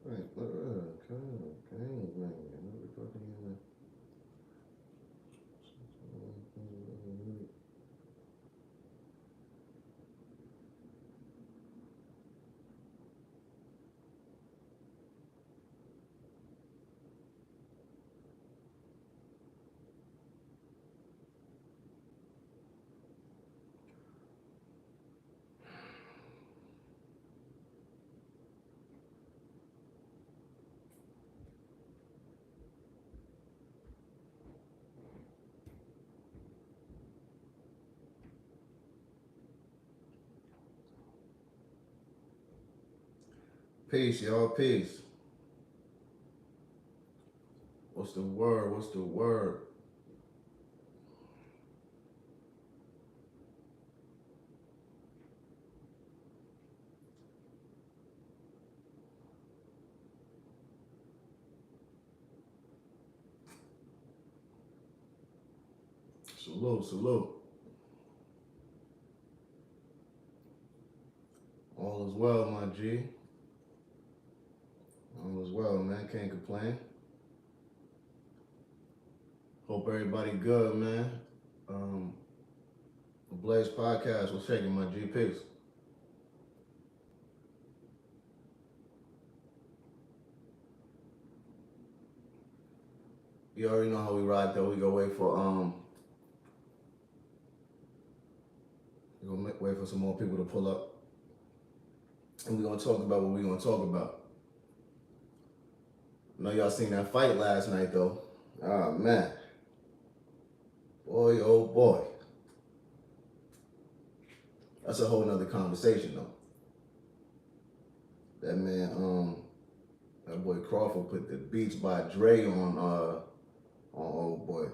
Right, okay, man. What the fuck are you doing? Peace, y'all. Peace. What's the word? What's the word? Salute, salute. All is well, my G. All is well, man. Can't complain. Hope everybody good, man. Um, the Blaze Podcast was shaking my G. Peace. You already know how we ride though. We go wait for some more people to pull up. And we're gonna talk about what we're gonna talk about. I know y'all seen that fight last night though. Oh man. Boy, oh boy. That's a whole nother conversation though. That man, that boy Crawford put the Beats by Dre on old boy.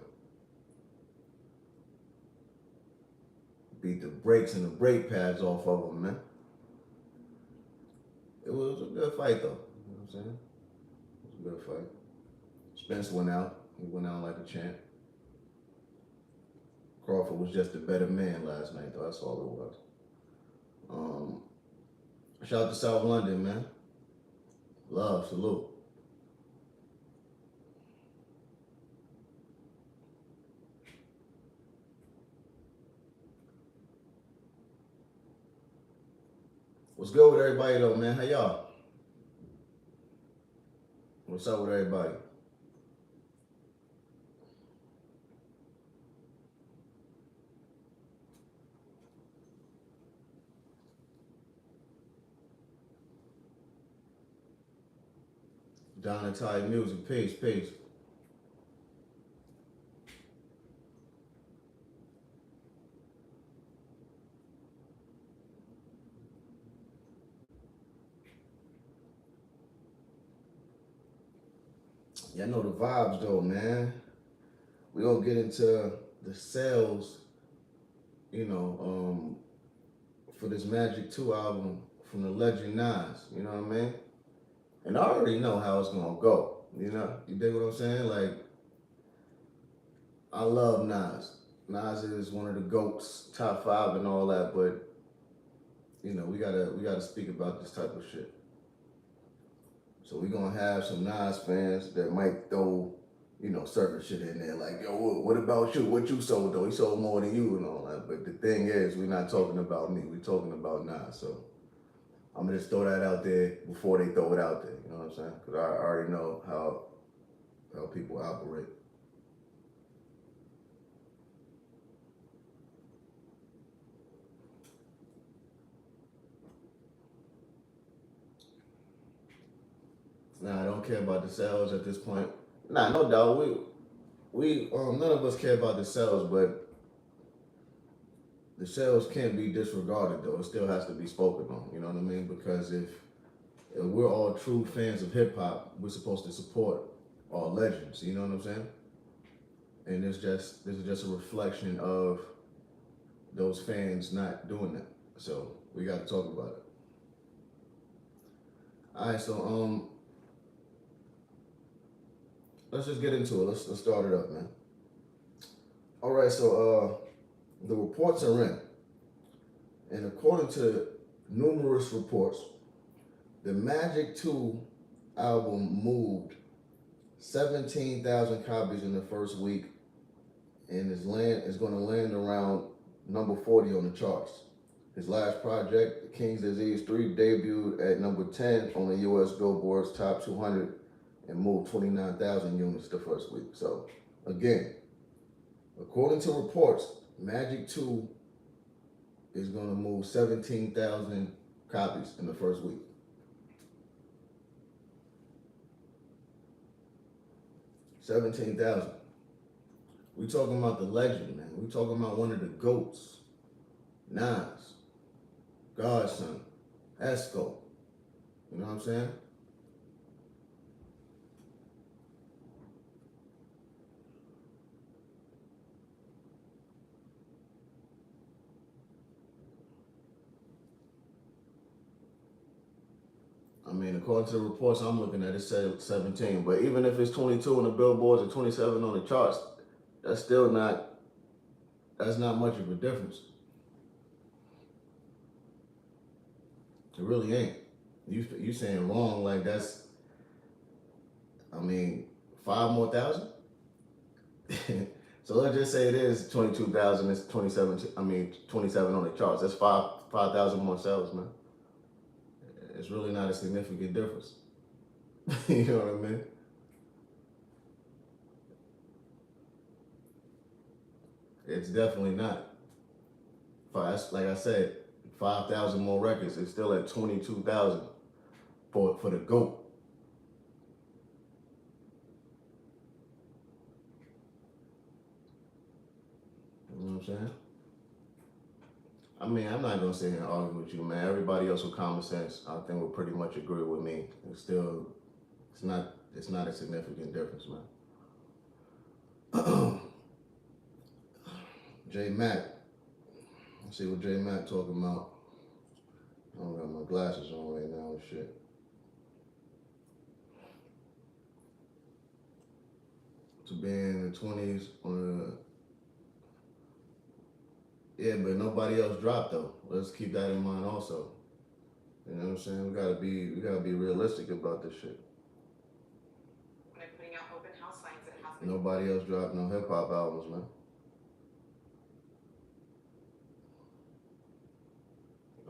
Beat the brakes and the brake pads off of him, man. It was a good fight though. You know what I'm saying? It was a good fight. Spence went out. He went out like a champ. Crawford was just a better man last night though. That's all it was. Shout out to South London, man. Love, salute. What's good with everybody though, man? How y'all? What's up with everybody? Donatide Music, peace, peace. Y'all know the vibes though, man. We gonna get into the sales, you know, for this Magic 2 album from the legend NAS, you know what I mean? And I already know how it's gonna go, you know? You dig what I'm saying? Like, I love Nas. Nas is one of the GOATs, top 5 and all that, but you know, we gotta speak about this type of shit. So we gonna have some Nas fans that might throw, you know, certain shit in there, like, yo, what about you? What you sold though? He sold more than you and all that. But the thing is, we're not talking about me. We're talking about Nas. So I'm gonna just throw that out there before they throw it out there. You know what I'm saying? Because I already know how people operate. Nah, I don't care about the sales at this point. Nah, no doubt. We none of us care about the sales, but the sales can't be disregarded though. It still has to be spoken on. You know what I mean? Because if we're all true fans of hip hop, we're supposed to support our legends. You know what I'm saying? And this is just a reflection of those fans not doing that. So we got to talk about it. All right, so let's just get into it. Let's start it up, man. All right, so the reports are in, and according to numerous reports, the Magic 2 album moved 17,000 copies in the first week, and is going to land around number 40 on the charts. His last project, King's Disease 3, debuted at number 10 on the U.S. Billboard's Top 200 and moved 29,000 units the first week. So, again, according to reports, Magic 2 is going to move 17,000 copies in the first week. $17,000. We talking about the legend, man. We talking about one of the GOATs. NAS, Godson, Esco. You know what I'm saying? I mean, according to the reports I'm looking at, it said 17. But even if it's 22 on the billboards and 27 on the charts, that's not much of a difference. It really ain't. You saying wrong like that's, I mean, 5 more thousand? So let's just say it is 22,000, it's 27 on the charts. That's 5,000 more sales, man. It's really not a significant difference. You know what I mean? It's definitely not. Like I said, 5,000 more records. It's still at 22,000 for the GOAT. You know what I'm saying? I mean, I'm not gonna sit here and argue with you, man. Everybody else with common sense, I think, will pretty much agree with me. It's not a significant difference, man. J Mac. Let's see what J Mac talking about. I don't got my glasses on right now and shit. To be in the 20s yeah, but nobody else dropped though. Let's keep that in mind also. You know what I'm saying? We gotta be realistic about this shit. When I'm putting out open house signs, it has Nobody else dropped no hip hop albums, man.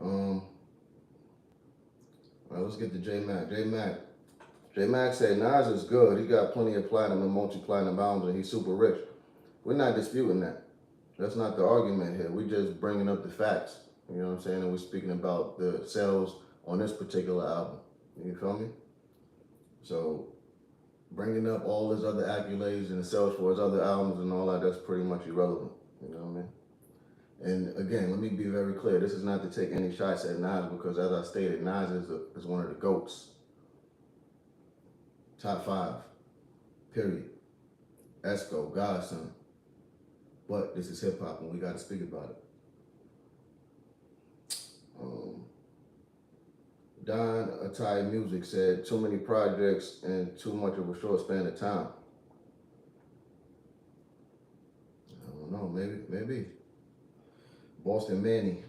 All right, let's get to J Mac. J Mac said Nas is good. He got plenty of platinum and multi-platinum albums, and he's super rich. We're not disputing that. That's not the argument here. We're just bringing up the facts. You know what I'm saying? And we're speaking about the sales on this particular album. You feel me? So bringing up all his other accolades and the sales for his other albums and all that, that's pretty much irrelevant. You know what I mean? And again, let me be very clear. This is not to take any shots at Nas because, as I stated, Nas is one of the GOATs. Top 5. Period. Esco, Godson. But this is hip hop and we got to speak about it. Don Atai Music said too many projects and too much of a short span of time. I don't know, maybe. Boston Manny.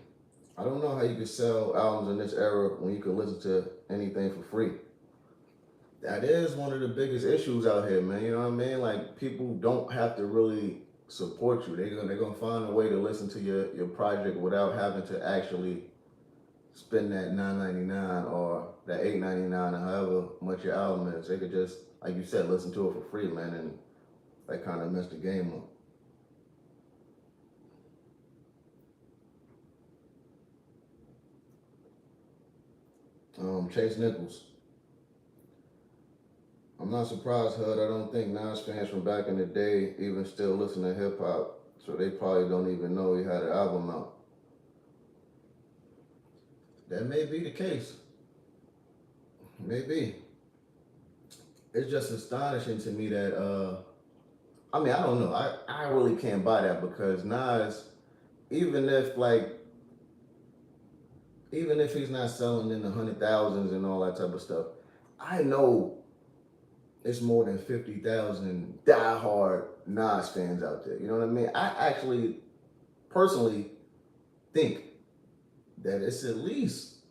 I don't know how you could sell albums in this era when you could listen to anything for free. That is one of the biggest issues out here, man. You know what I mean? Like, people don't have to really support you. They're gonna find a way to listen to your project without having to actually spend that $9.99 or that $8.99 or however much your album is. They could just, like you said, listen to it for free, man, and that kind of messed the game up. Chase Nichols. I'm not surprised, Hud. I don't think Nas fans from back in the day even still listen to hip hop, so they probably don't even know he had an album out. That may be the case. Maybe. It's just astonishing to me that, I mean, I don't know. I really can't buy that because Nas, even if he's not selling in the 100,000s and all that type of stuff, I know it's more than 50,000 diehard Nas fans out there. You know what I mean? I actually, personally, think that it's at least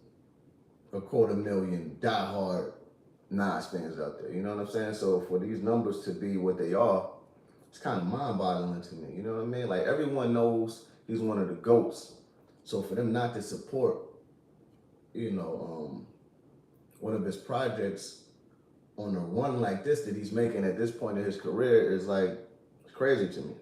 250,000 diehard Nas fans out there. You know what I'm saying? So for these numbers to be what they are, it's kind of mind-boggling to me. You know what I mean? Like everyone knows he's one of the GOATs. So for them not to support, one of his projects on a run like this that he's making at this point in his career is like it's crazy to me.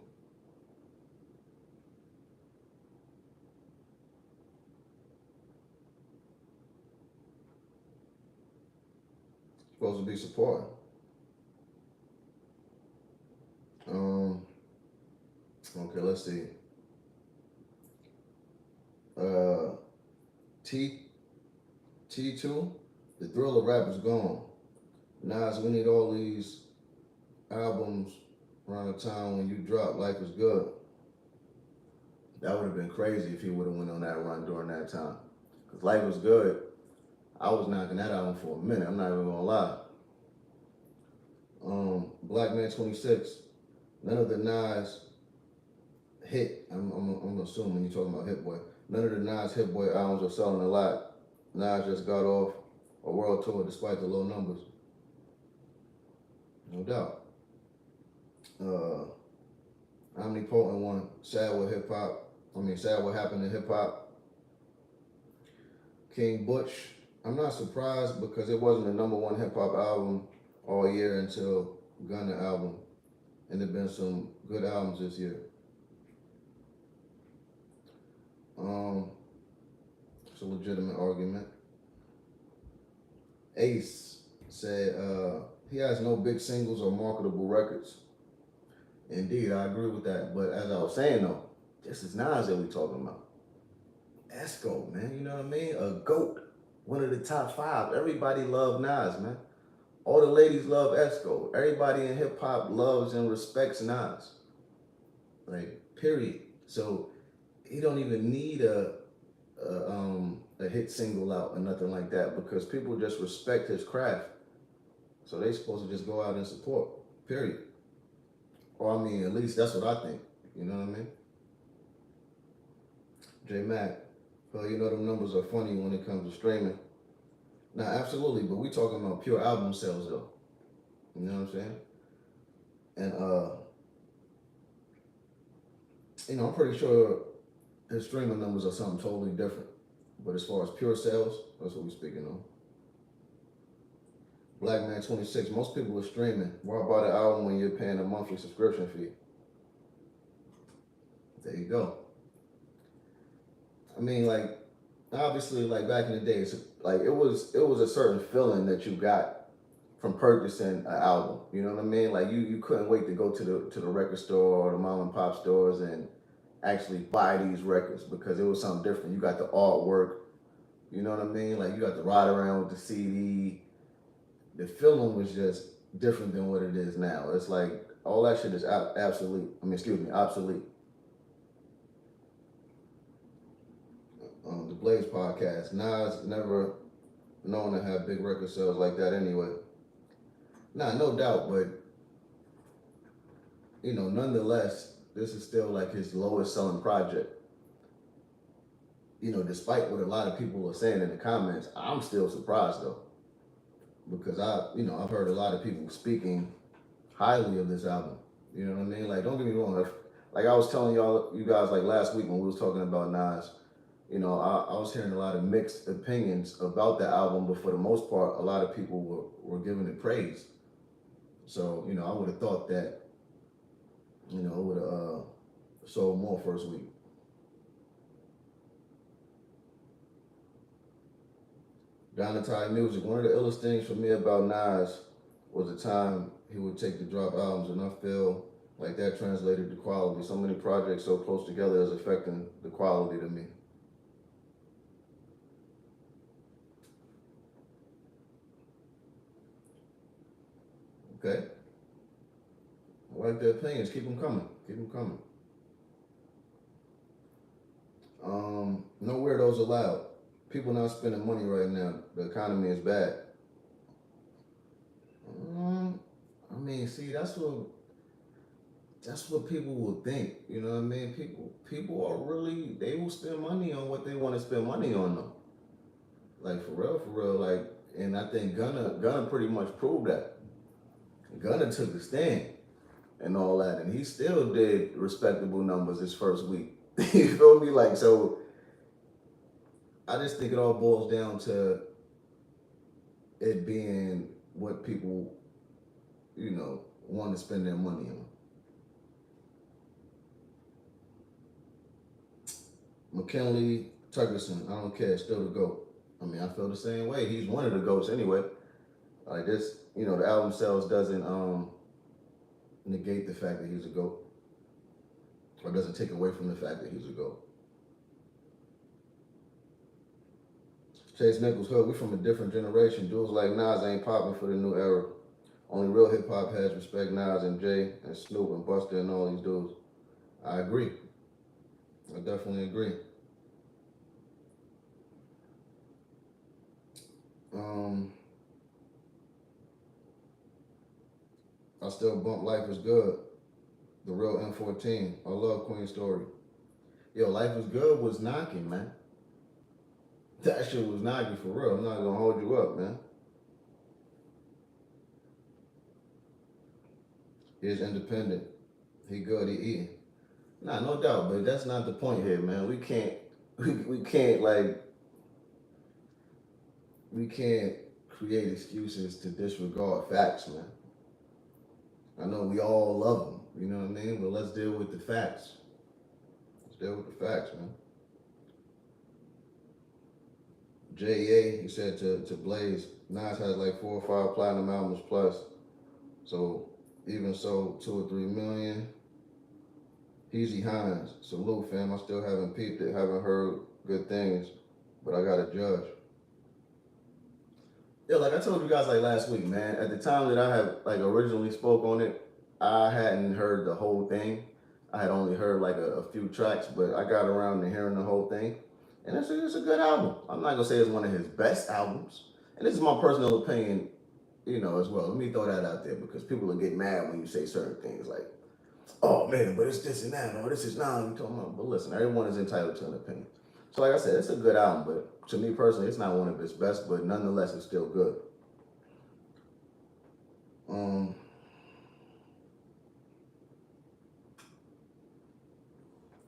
Supposed to be supporting. Okay, let's see. Uh, T2, the thrill of rap is gone. Nas, we need all these albums around the time when you drop Life is Good. That would have been crazy if he would have went on that run during that time. Because Life was Good, I was knocking that album for a minute. I'm not even gonna lie. Black Man 26, none of the Nas hit. I'm assuming you're talking about Hit Boy. None of the Nas Hit Boy albums are selling a lot. Nas just got off a world tour despite the low numbers. No doubt. Omnipotent one, sad what happened in hip hop. King Butch, I'm not surprised because it wasn't the number one hip hop album all year until Gunna album. And there've been some good albums this year. It's a legitimate argument. Ace said he has no big singles or marketable records. Indeed, I agree with that. But as I was saying though, this is Nas that we talking about. Esco, man, you know what I mean? A GOAT, one of the top 5. Everybody love Nas, man. All the ladies love Esco. Everybody in hip hop loves and respects Nas. Like, period. So he don't even need a hit single out or nothing like that because people just respect his craft. So they supposed to just go out and support. Period. Or I mean, at least that's what I think. You know what I mean? J Mac, well, you know them numbers are funny when it comes to streaming. Now, absolutely, but we talking about pure album sales though. You know what I'm saying? And I'm pretty sure his streaming numbers are something totally different. But as far as pure sales, that's what we're speaking on. Black Man 26, most people are streaming. Why buy the album when you're paying a monthly subscription fee? There you go. I mean, like, obviously, like back in the days, like it was a certain feeling that you got from purchasing an album. You know what I mean? Like you couldn't wait to go to the record store or the mom and pop stores and actually buy these records because it was something different. You got the artwork, you know what I mean? Like you got to ride around with the CD. The feeling was just different than what it is now. It's like all that shit is obsolete. The Blaze podcast, Nas never known to have big record sales like that anyway. Nah, no doubt, but nonetheless, this is still like his lowest selling project. Despite what a lot of people are saying in the comments, I'm still surprised though. Because I've heard a lot of people speaking highly of this album. You know what I mean? Like, don't get me wrong. Like I was telling you guys like last week when we was talking about Nas, I was hearing a lot of mixed opinions about the album, but for the most part, a lot of people were giving it praise. So, I would have thought that, it would have sold more first week. Donatide Music, one of the illest things for me about Nas was the time he would take to drop albums, and I feel like that translated to quality. So many projects so close together is affecting the quality to me. Okay? I like the opinions. Keep them coming. No weirdos allowed. People not spending money right now. The economy is bad. I mean, see, that's what people will think. You know what I mean? People are they will spend money on what they want to spend money on though. Like for real, like And I think Gunna pretty much proved that. Gunna took the stand and all that, and he still did respectable numbers his first week. You feel me? Like, so I just think it all boils down to it being what people, want to spend their money on. McKinley Tuckerson, I don't care, still the GOAT. I mean, I feel the same way. He's one of the GOATs anyway. Like this, the album sales doesn't negate the fact that he's a GOAT. Or doesn't take away from the fact that he's a GOAT. Chase Nichols, Hood, we from a different generation. Dudes like Nas ain't popping for the new era. Only real hip hop heads respect Nas and Jay and Snoop and Busta and all these dudes. I agree. I definitely agree. I still bump Life is Good. The real M14. I love Queen Story. Yo, Life is Good was knocking, man. That shit was knocking for real. I'm not gonna hold you up, man. He's independent. He good, he eating. Nah, no doubt, but that's not the point here, man. We can't create excuses to disregard facts, man. I know we all love them, you know what I mean? But let's deal with the facts. Let's deal with the facts, man. J.A., he said to Blaze, Nas has like 4 or 5 platinum albums plus. So even so, 2 or 3 million. Easy Hines, salute fam. I still haven't peeped it, haven't heard good things, but I gotta judge. Yeah, like I told you guys like last week, man. At the time that I had like originally spoke on it, I hadn't heard the whole thing. I had only heard like a few tracks, but I got around to hearing the whole thing. And it's a good album. I'm not gonna say it's one of his best albums. And this is my personal opinion, as well. Let me throw that out there because people will get mad when you say certain things like, oh man, but it's this and that, or this is not what you're talking about. But listen, everyone is entitled to an opinion. So like I said, it's a good album, but to me personally, it's not one of his best, but nonetheless, it's still good.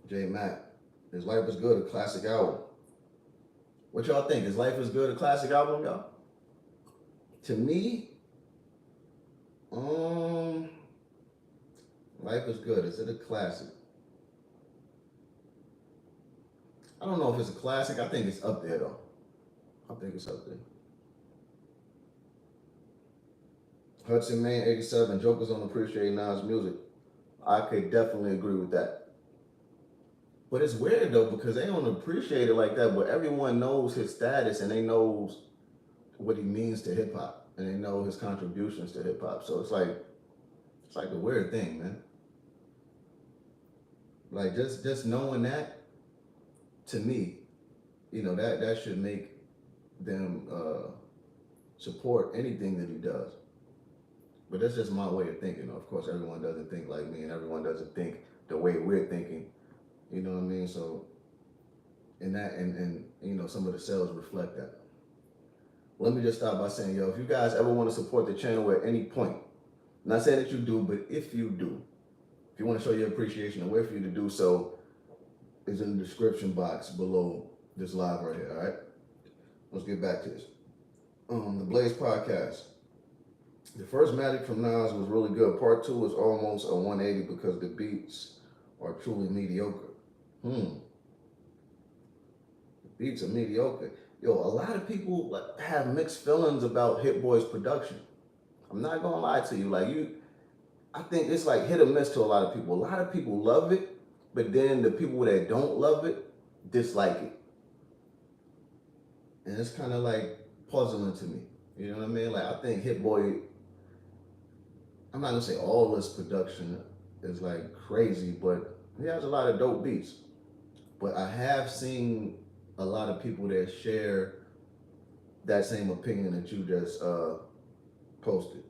J Mac, His Life is Good, a classic album. What y'all think? Is Life is Good a classic album, y'all? To me, Life is Good. Is it a classic? I don't know if it's a classic. I think it's up there though. I think it's up there. Hudson Main 87, Jokers don't appreciate Nas music. I could definitely agree with that. But it's weird though because they don't appreciate it like that, but everyone knows his status and they knows what he means to hip hop and they know his contributions to hip hop. So it's like a weird thing, man. Like just knowing that, to me, that should make them support anything that he does. But that's just my way of thinking. Of course, everyone doesn't think like me, and everyone doesn't think the way we're thinking. You know what I mean? So, and some of the sales reflect that. Let me just start by saying, if you guys ever want to support the channel at any point, not saying that you do, but if you do, if you want to show your appreciation, the way for you to do so is in the description box below this live right here, all right? Let's get back to this. The Blaze podcast. The first Magic from Nas was really good. Part 2 was almost a 180 because the beats are truly mediocre. The beats are mediocre. Yo, a lot of people have mixed feelings about Hit Boy's production. I'm not gonna lie to you. I think it's like hit or miss to a lot of people. A lot of people love it, but then the people that don't love it dislike it. And it's kind of like puzzling to me. You know what I mean? Like I think Hit Boy, I'm not gonna say all this production is like crazy, but he has a lot of dope beats. But I have seen a lot of people that share that same opinion that you just posted.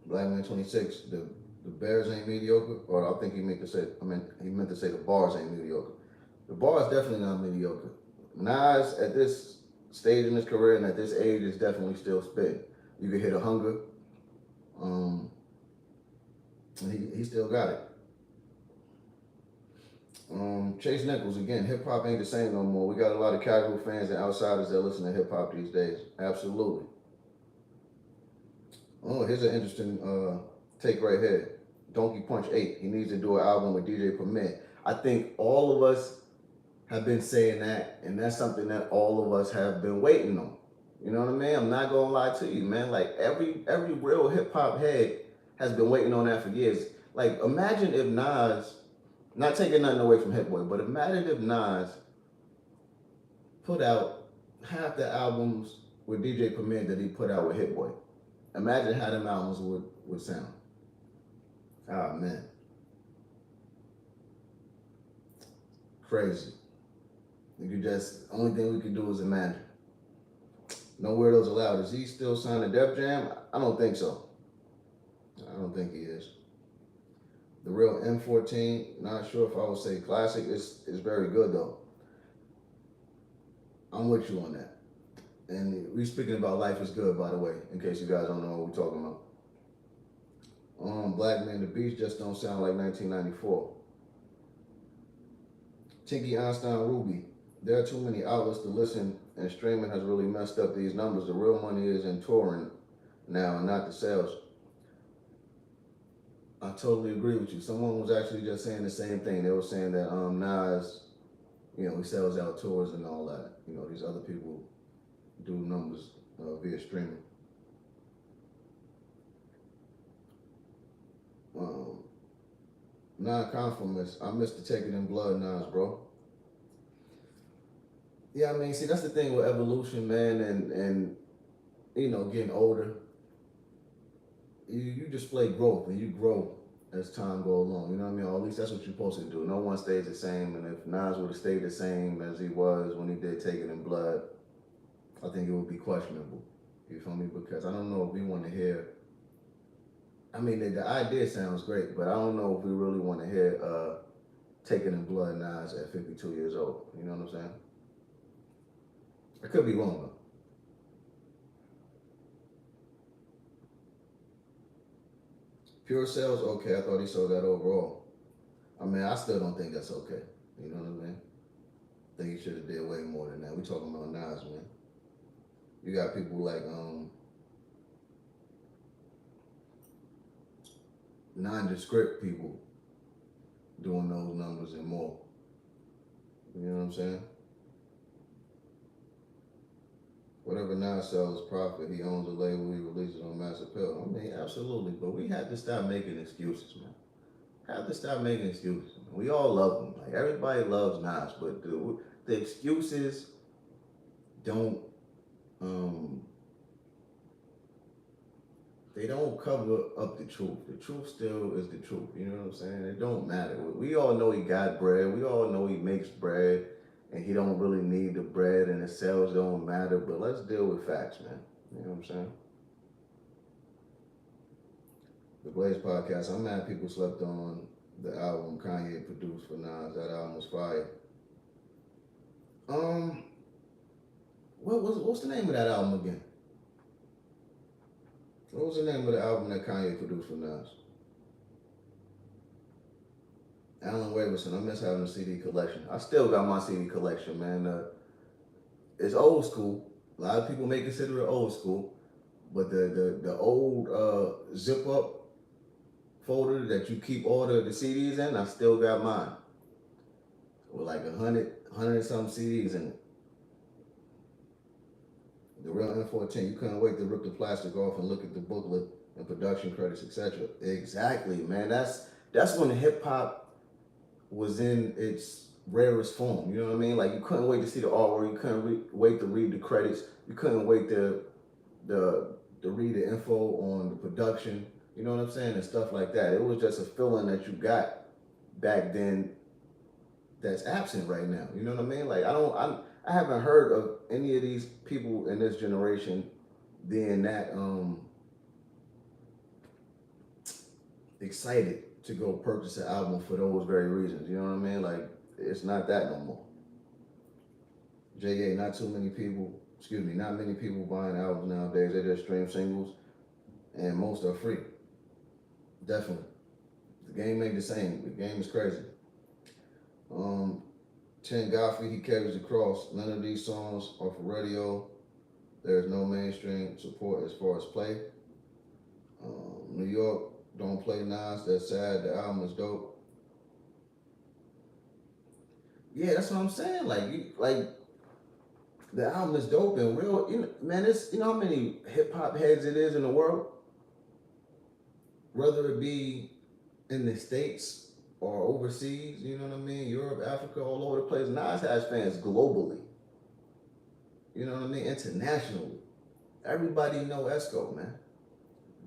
Blackman 26, the Bears ain't mediocre, or I think he meant to say the bars ain't mediocre. The bars definitely not mediocre. Nas at this stage in his career and at this age is definitely still spitting. You could hit a hunger. And he still got it. Chase Nichols again. Hip hop ain't the same no more. We got a lot of casual fans and outsiders that listen to hip hop these days. Absolutely. Oh, here's an interesting take right here. Donkey Punch 8. He needs to do an album with DJ Premier. I think all of us have been saying that, and that's something that all of us have been waiting on. You know what I mean? I'm not gonna lie to you, man. Like every real hip hop head has been waiting on that for years. Like imagine if Nas, not taking nothing away from Hit Boy, but imagine if Nas put out half the albums with DJ Premier that he put out with Hit Boy. Imagine how them albums would sound. Ah man. Crazy. Only thing we can do is imagine. No weirdos allowed. Is he still signed to Def Jam? I don't think so. I don't think he is. The real M14, not sure if I would say classic. It's very good though. I'm with you on that. And we speaking about Life is Good, by the way, in case you guys don't know what we're talking about. Black Man, the Beast just don't sound like 1994. Tinky Einstein Ruby. There are too many outlets to listen, and streaming has really messed up these numbers. The real money is in touring now and not the sales. I totally agree with you. Someone was actually just saying the same thing. They were saying that Nas, he sells out tours and all that. These other people do numbers via streaming. Non-conformist. I missed the Take It in Blood Nas, bro. Yeah, I mean, see, that's the thing with evolution, man, and getting older. You display growth, and you grow as time goes along. You know what I mean? Or at least that's what you're supposed to do. No one stays the same, and if Nas would have stayed the same as he was when he did Take It in Blood, I think it would be questionable. You feel me? Because I don't know if we want to hear. I mean, the idea sounds great, but I don't know if we really want to hear Take It in Blood Nas at 52 years old. You know what I'm saying? I could be wrong though. Pure sales, okay. I thought he sold that overall. I mean, I still don't think that's okay. You know what I mean? I think he should have did way more than that. We talking about Nas, man. You got people like nondescript people doing those numbers and more. You know what I'm saying? Whatever Nas sells profit, he owns a label, he releases on mass appeal. I mean, absolutely, but we have to stop making excuses, man. Have to stop making excuses. We all love him. Like everybody loves Nas, but the excuses don't they don't cover up the truth. The truth still is the truth. You know what I'm saying? It don't matter. We all know he got bread. We all know he makes bread. And he don't really need the bread and the sales don't matter, but let's deal with facts, man. You know what I'm saying? The Blaze Podcast, I'm mad people slept on the album Kanye produced for Nas. That album was fire. What's the name of that album again? What was the name of the album that Kanye produced for Nas? Alan Waverson. I miss having a CD collection. I still got my CD collection, man. It's old school. A lot of people may consider it old school, but the old zip up folder that you keep all the CDs in, I still got mine. With like 100 and some CDs in it. The real M14. You couldn't wait to rip the plastic off and look at the booklet and production credits, etc. Exactly, man. That's when hip hop was in its rarest form. You know what I mean? Like you couldn't wait to see the artwork. You couldn't wait to read the credits. You couldn't wait to read the info on the production. You know what I'm saying? And stuff like that. It was just a feeling that you got back then that's absent right now. You know what I mean? Like I haven't heard of any of these people in this generation being that excited to go purchase an album for those very reasons. You know what I mean? Like, it's not that no more. JA, not many people buying albums nowadays. They just stream singles, and most are free. Definitely. The game ain't the same. The game is crazy. Chen Godfrey, he carries the cross. None of these songs are for radio. There's no mainstream support as far as play. New York don't play Nas. That's sad. The album is dope. Yeah, that's what I'm saying. Like the album is dope and real. Man, it's how many hip hop heads it is in the world, whether it be in the States or overseas. You know what I mean? Europe, Africa, all over the place. Nas has fans globally. You know what I mean? Internationally. Everybody know Esco, man.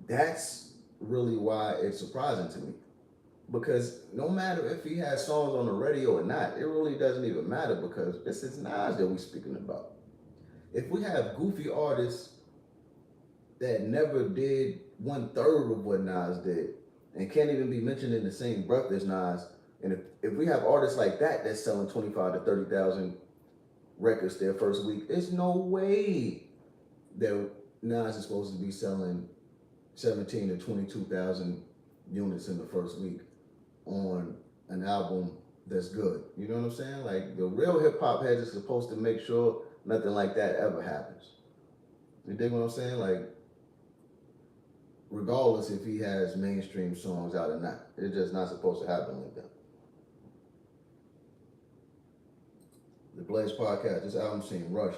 That's really why it's surprising to me. Because no matter if he has songs on the radio or not, it really doesn't even matter because this is Nas that we're speaking about. If we have goofy artists that never did 1/3 of what Nas did and can't even be mentioned in the same breath as Nas, and if we have artists like that that's selling 25 to 30,000 records their first week, there's no way that Nas is supposed to be selling 17 to 22,000 units in the first week on an album that's good. You know what I'm saying? Like the real hip hop heads are supposed to make sure nothing like that ever happens. You dig what I'm saying? Like regardless if he has mainstream songs out or not, it's just not supposed to happen like that. The Blaze Podcast, this album seemed rushed.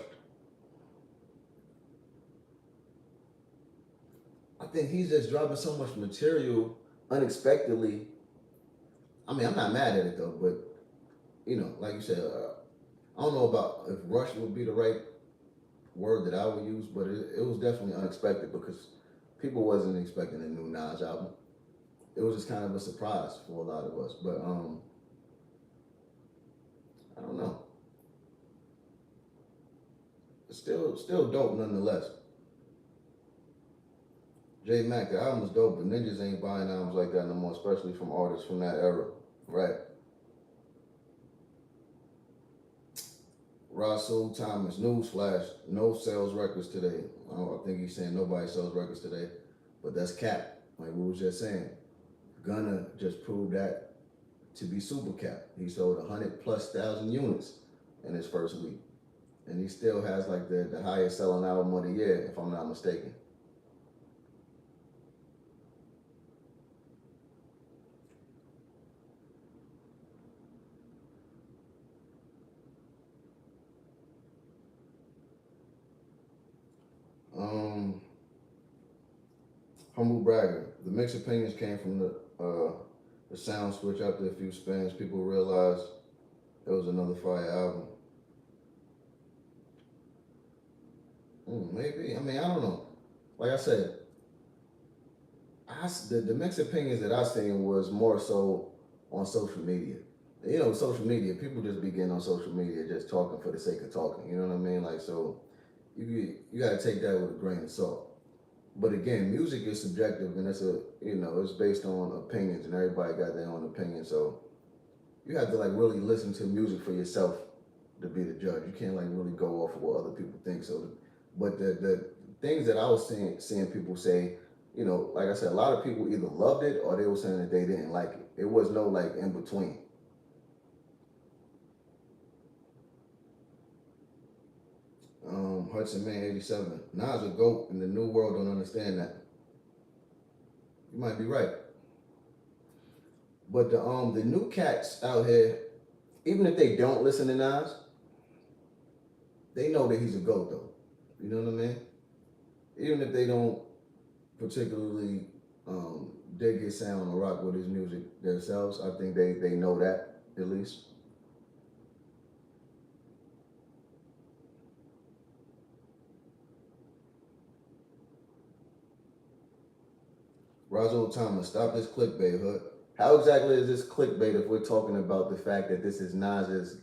I think he's just dropping so much material unexpectedly. I mean, I'm not mad at it though, but like you said, I don't know about if rush would be the right word that I would use, but it was definitely unexpected because people wasn't expecting a new Nas album. It was just kind of a surprise for a lot of us, but I don't know. It's still dope nonetheless. J Mac, the album was dope, but ninjas ain't buying albums like that no more, especially from artists from that era. Right. Rasul Thomas, newsflash, no sales records today. I think he's saying nobody sells records today, but that's cap. Like we was just saying. Gunna just proved that to be super cap. He sold 100,000+ units in his first week. And he still has like the highest selling album of the year, if I'm not mistaken. Humble bragger. The mixed opinions came from the sound switch after a few spins. People realized it was another fire album. Maybe. I mean, I don't know. Like I said, the mixed opinions that I seen was more so on social media. Social media, people just be getting on social media just talking for the sake of talking. You know what I mean? Like, so you got to take that with a grain of salt. But again, music is subjective, and it's based on opinions, and everybody got their own opinion. So you have to like really listen to music for yourself to be the judge. You can't like really go off of what other people think. But the things that I was seeing people say, like I said, a lot of people either loved it or they were saying that they didn't like it. It was no like in between. Hudson Man 87. Nas a GOAT and the new world don't understand that. You might be right. But the new cats out here, even if they don't listen to Nas, they know that he's a GOAT though. You know what I mean? Even if they don't particularly dig his sound or rock with his music themselves, I think they know that at least. Rasul Thomas, stop this clickbait, Hood. How exactly is this clickbait if we're talking about the fact that this is Nas's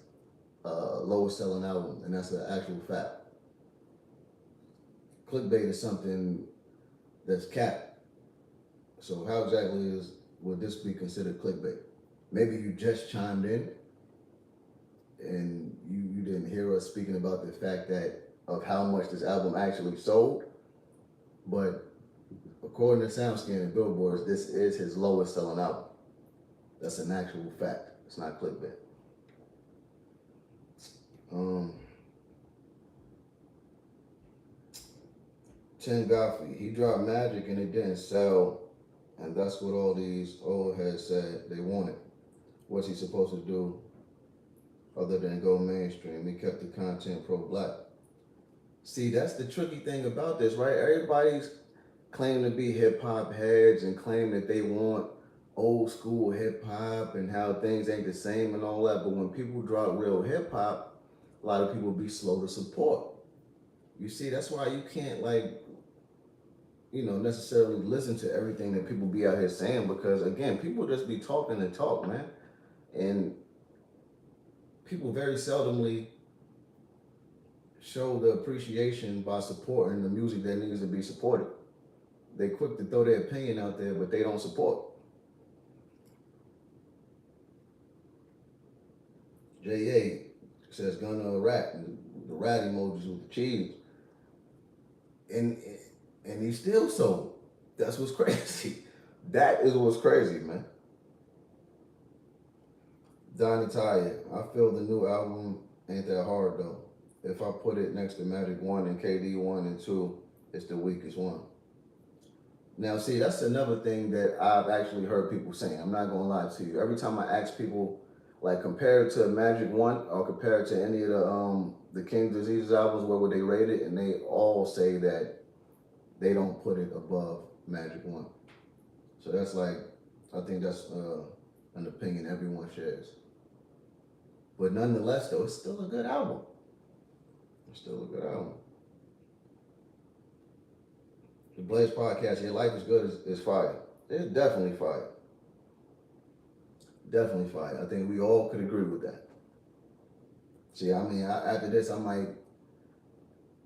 lowest selling album, and that's an actual fact? Clickbait is something that's capped. So how exactly would this be considered clickbait? Maybe you just chimed in and you you didn't hear us speaking about the fact that of how much this album actually sold, but according to SoundScan and Billboards, this is his lowest selling album. That's an actual fact. It's not clickbait. Tim Godfrey, he dropped Magic and it didn't sell, and that's what all these old heads said they wanted. What's he supposed to do other than go mainstream? He kept the content pro-black. See, that's the tricky thing about this, right? Everybody's claiming to be hip-hop heads and claim that they want old school hip-hop and how things ain't the same and all that, but when people drop real hip-hop, a lot of people be slow to support. You see, that's why you can't, like, you know, necessarily listen to everything that people be out here saying, because again, people just be talking and talk, man. And people very seldomly show the appreciation by supporting the music that needs to be supported. They quick to throw their opinion out there, but they don't support. J.A. says gun or a rat, and the rat emojis with the cheese. And he still sold. That's what's crazy. That is what's crazy, man. Donnie Taya, I feel the new album ain't that hard though. If I put it next to Magic 1 and KD 1 and 2, it's the weakest one. Now, see, that's another thing that I've actually heard people saying. I'm not gonna lie to you. Every time I ask people, like, compare it to Magic 1 or compare it to any of the King Disease albums, where would they rate it? And they all say that they don't put it above Magic 1. So that's like, I think that's an opinion everyone shares. But nonetheless, though, it's still a good album. It's still a good album. The Blaze Podcast, Your Life is Good is fire. It's definitely fire. Definitely fire. I think we all could agree with that. See, I mean, after this, I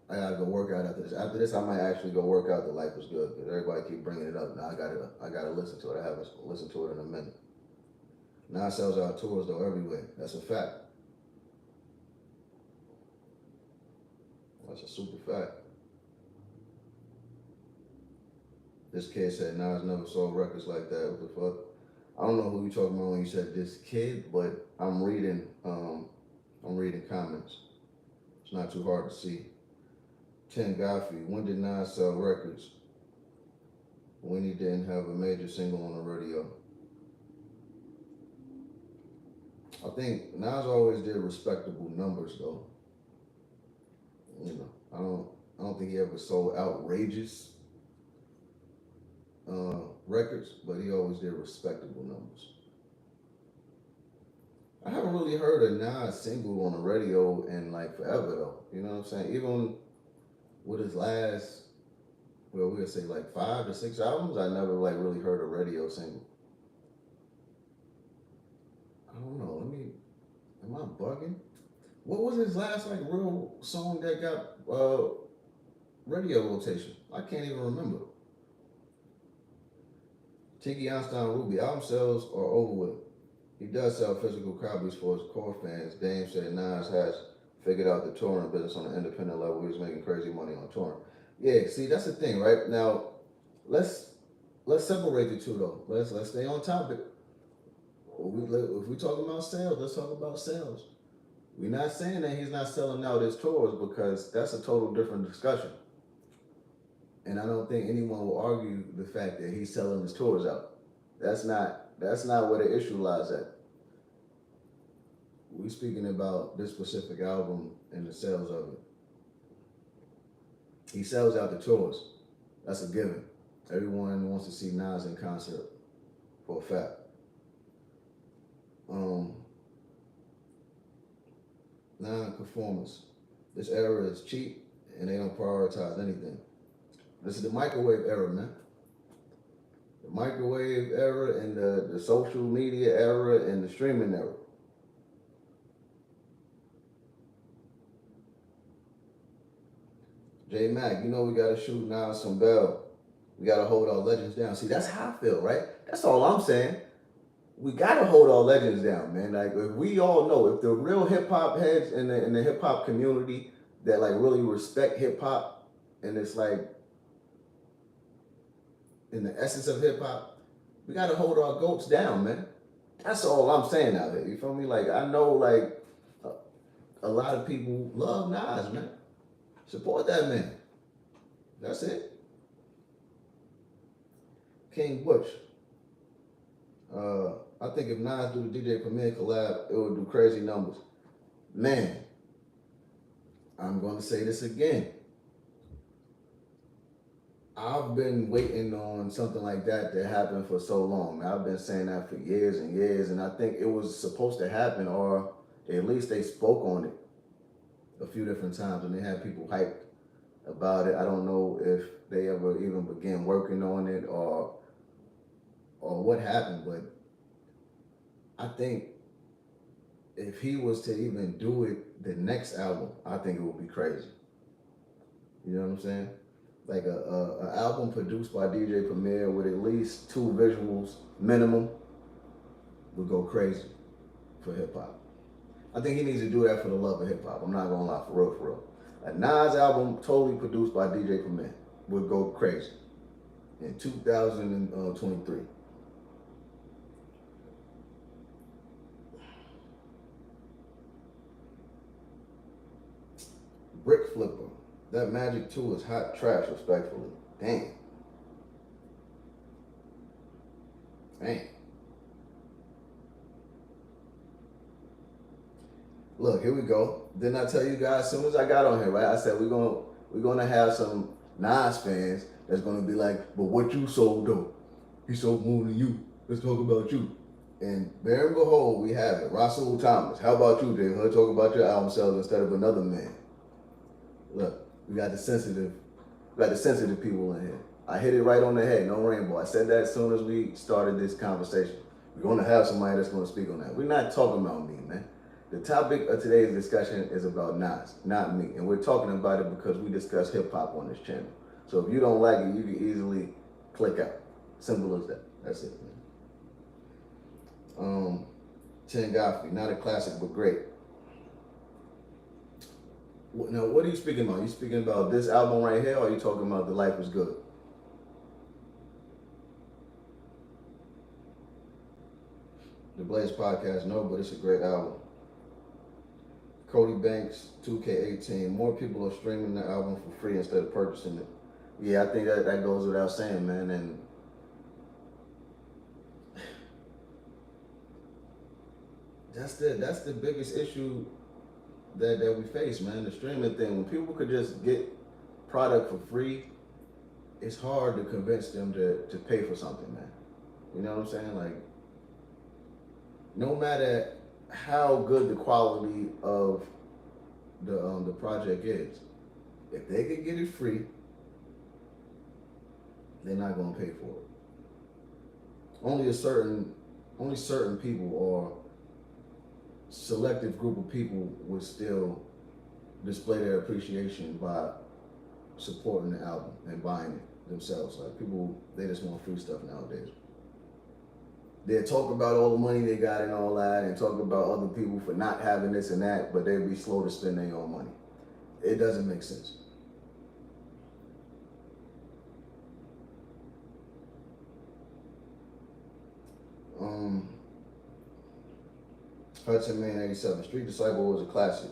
gotta go work out after this. After this, I might actually go work out. The Life is Good, because everybody keep bringing it up. Now I gotta listen to it. I haven't listened to it in a minute. Now it sells out tours though everywhere. That's a fact. That's a super fact. This kid said Nas never sold records like that. What the fuck? I don't know who you talking about when you said this kid, but I'm reading comments. It's not too hard to see. Tim Godfrey, when did Nas sell records? When he didn't have a major single on the radio. I think Nas always did respectable numbers though. You know, I don't think he ever sold outrageous records, but he always did respectable numbers. I haven't really heard a Nas single on the radio in like forever though. You know what I'm saying? Even with his last, well, we'll say like 5 to 6 albums, I never like really heard a radio single. I don't know. Am I bugging? What was his last like real song that got radio rotation? I can't even remember. Tiki Einstein Ruby, album sales are over with. He does sell physical copies for his core fans. Dame said Nas has figured out the touring business on an independent level. He was making crazy money on touring. Yeah, see, that's the thing, right? Now, let's separate the two though. Let's stay on topic. If we talking about sales, let's talk about sales. We're not saying that he's not selling out his tours, because that's a total different discussion. And I don't think anyone will argue the fact that he's selling his tours out. That's not where the issue lies at. We're speaking about this specific album and the sales of it. He sells out the tours. That's a given. Everyone wants to see Nas in concert, for a fact. Non-conformance. This era is cheap and they don't prioritize anything. This is the microwave era, man. The microwave era and the social media era and the streaming era. J Mac, you know we gotta shoot Nas some bell. We gotta hold our legends down. See, that's how I feel, right? That's all I'm saying. we gotta hold our legends down, man. Like if we all know, if the real hip hop heads in the hip hop community that like really respect hip hop, and it's like in the essence of hip hop, we gotta hold our goats down, man. That's all I'm saying out here. You feel me? Like I know, like a lot of people love Nas, man. Support that man. That's it. King Butch. I think if Nas do the DJ Premier collab, it would do crazy numbers. Man, I'm gonna say this again. I've been waiting on something like that to happen for so long. Man. I've been saying that for years and years, and I think it was supposed to happen, or at least they spoke on it a few different times, and they had people hyped about it. I don't know if they ever even began working on it or what happened, but I think if he was to even do it the next album, I think it would be crazy. You know what I'm saying? Like a album produced by DJ Premier with at least 2 visuals minimum would go crazy for hip hop. I think he needs to do that for the love of hip hop. I'm not gonna lie, for real, for real. A Nas album totally produced by DJ Premier would go crazy in 2023. Brick Flipper. That Magic 2 is hot trash, respectfully. Damn. Look, here we go. Didn't I tell you guys as soon as I got on here, right? I said we're gonna have some Nas fans that's gonna be like, but what you sold though? He sold more than you. Let's talk about you. And bear and behold, we have it. Rasul Thomas. How about you, Dave? Let's talk about your album sales instead of another man. Look, we got the sensitive people in here. I hit it right on the head, no rainbow. I said that as soon as we started this conversation. We're gonna have somebody that's gonna speak on that. We're not talking about me, man. The topic of today's discussion is about Nas, not me. And we're talking about it because we discuss hip hop on this channel. So if you don't like it, you can easily click out. Simple as that. That's it, man. Chen Godfrey, not a classic, but great. Now, what are you speaking about? You speaking about this album right here, or are you talking about The Life is Good? The Blaze Podcast, no, but it's a great album. Cody Banks, 2K18. More people are streaming the album for free instead of purchasing it. Yeah, I think that goes without saying, man. And that's the biggest issue that we face, man. The streaming thing. When people could just get product for free, it's hard to convince them to pay for something, man. You know what I'm saying? Like, no matter how good the quality of the project is, if they could get it free, they're not gonna pay for it. Only certain people or selective group of people would still display their appreciation by supporting the album and buying it themselves. Like people, they just want free stuff nowadays. They talk about all the money they got and all that, and talk about other people for not having this and that, but they'd be slow to spend their own money. It doesn't make sense. Hudson Man 87. Street Disciple was a classic.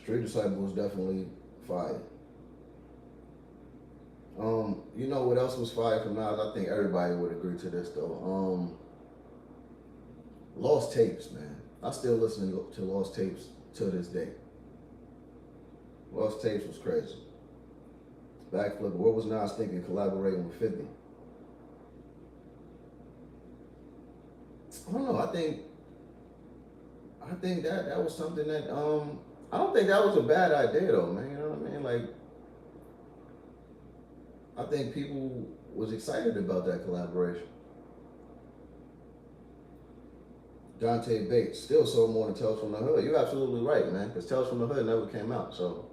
Street Disciple was definitely fire. You know what else was fire from Nas? I think everybody would agree to this though. Lost Tapes, man. I still listen to Lost Tapes to this day. Lost Tapes was crazy. Backflip. What was Nas thinking collaborating with 50? I don't know. I think that was something that I don't think that was a bad idea though, man. You know what I mean? Like, I think people was excited about that collaboration. Dante Bates still sold more than Tales from the Hood. You're absolutely right, man, because Tales from the Hood never came out. So,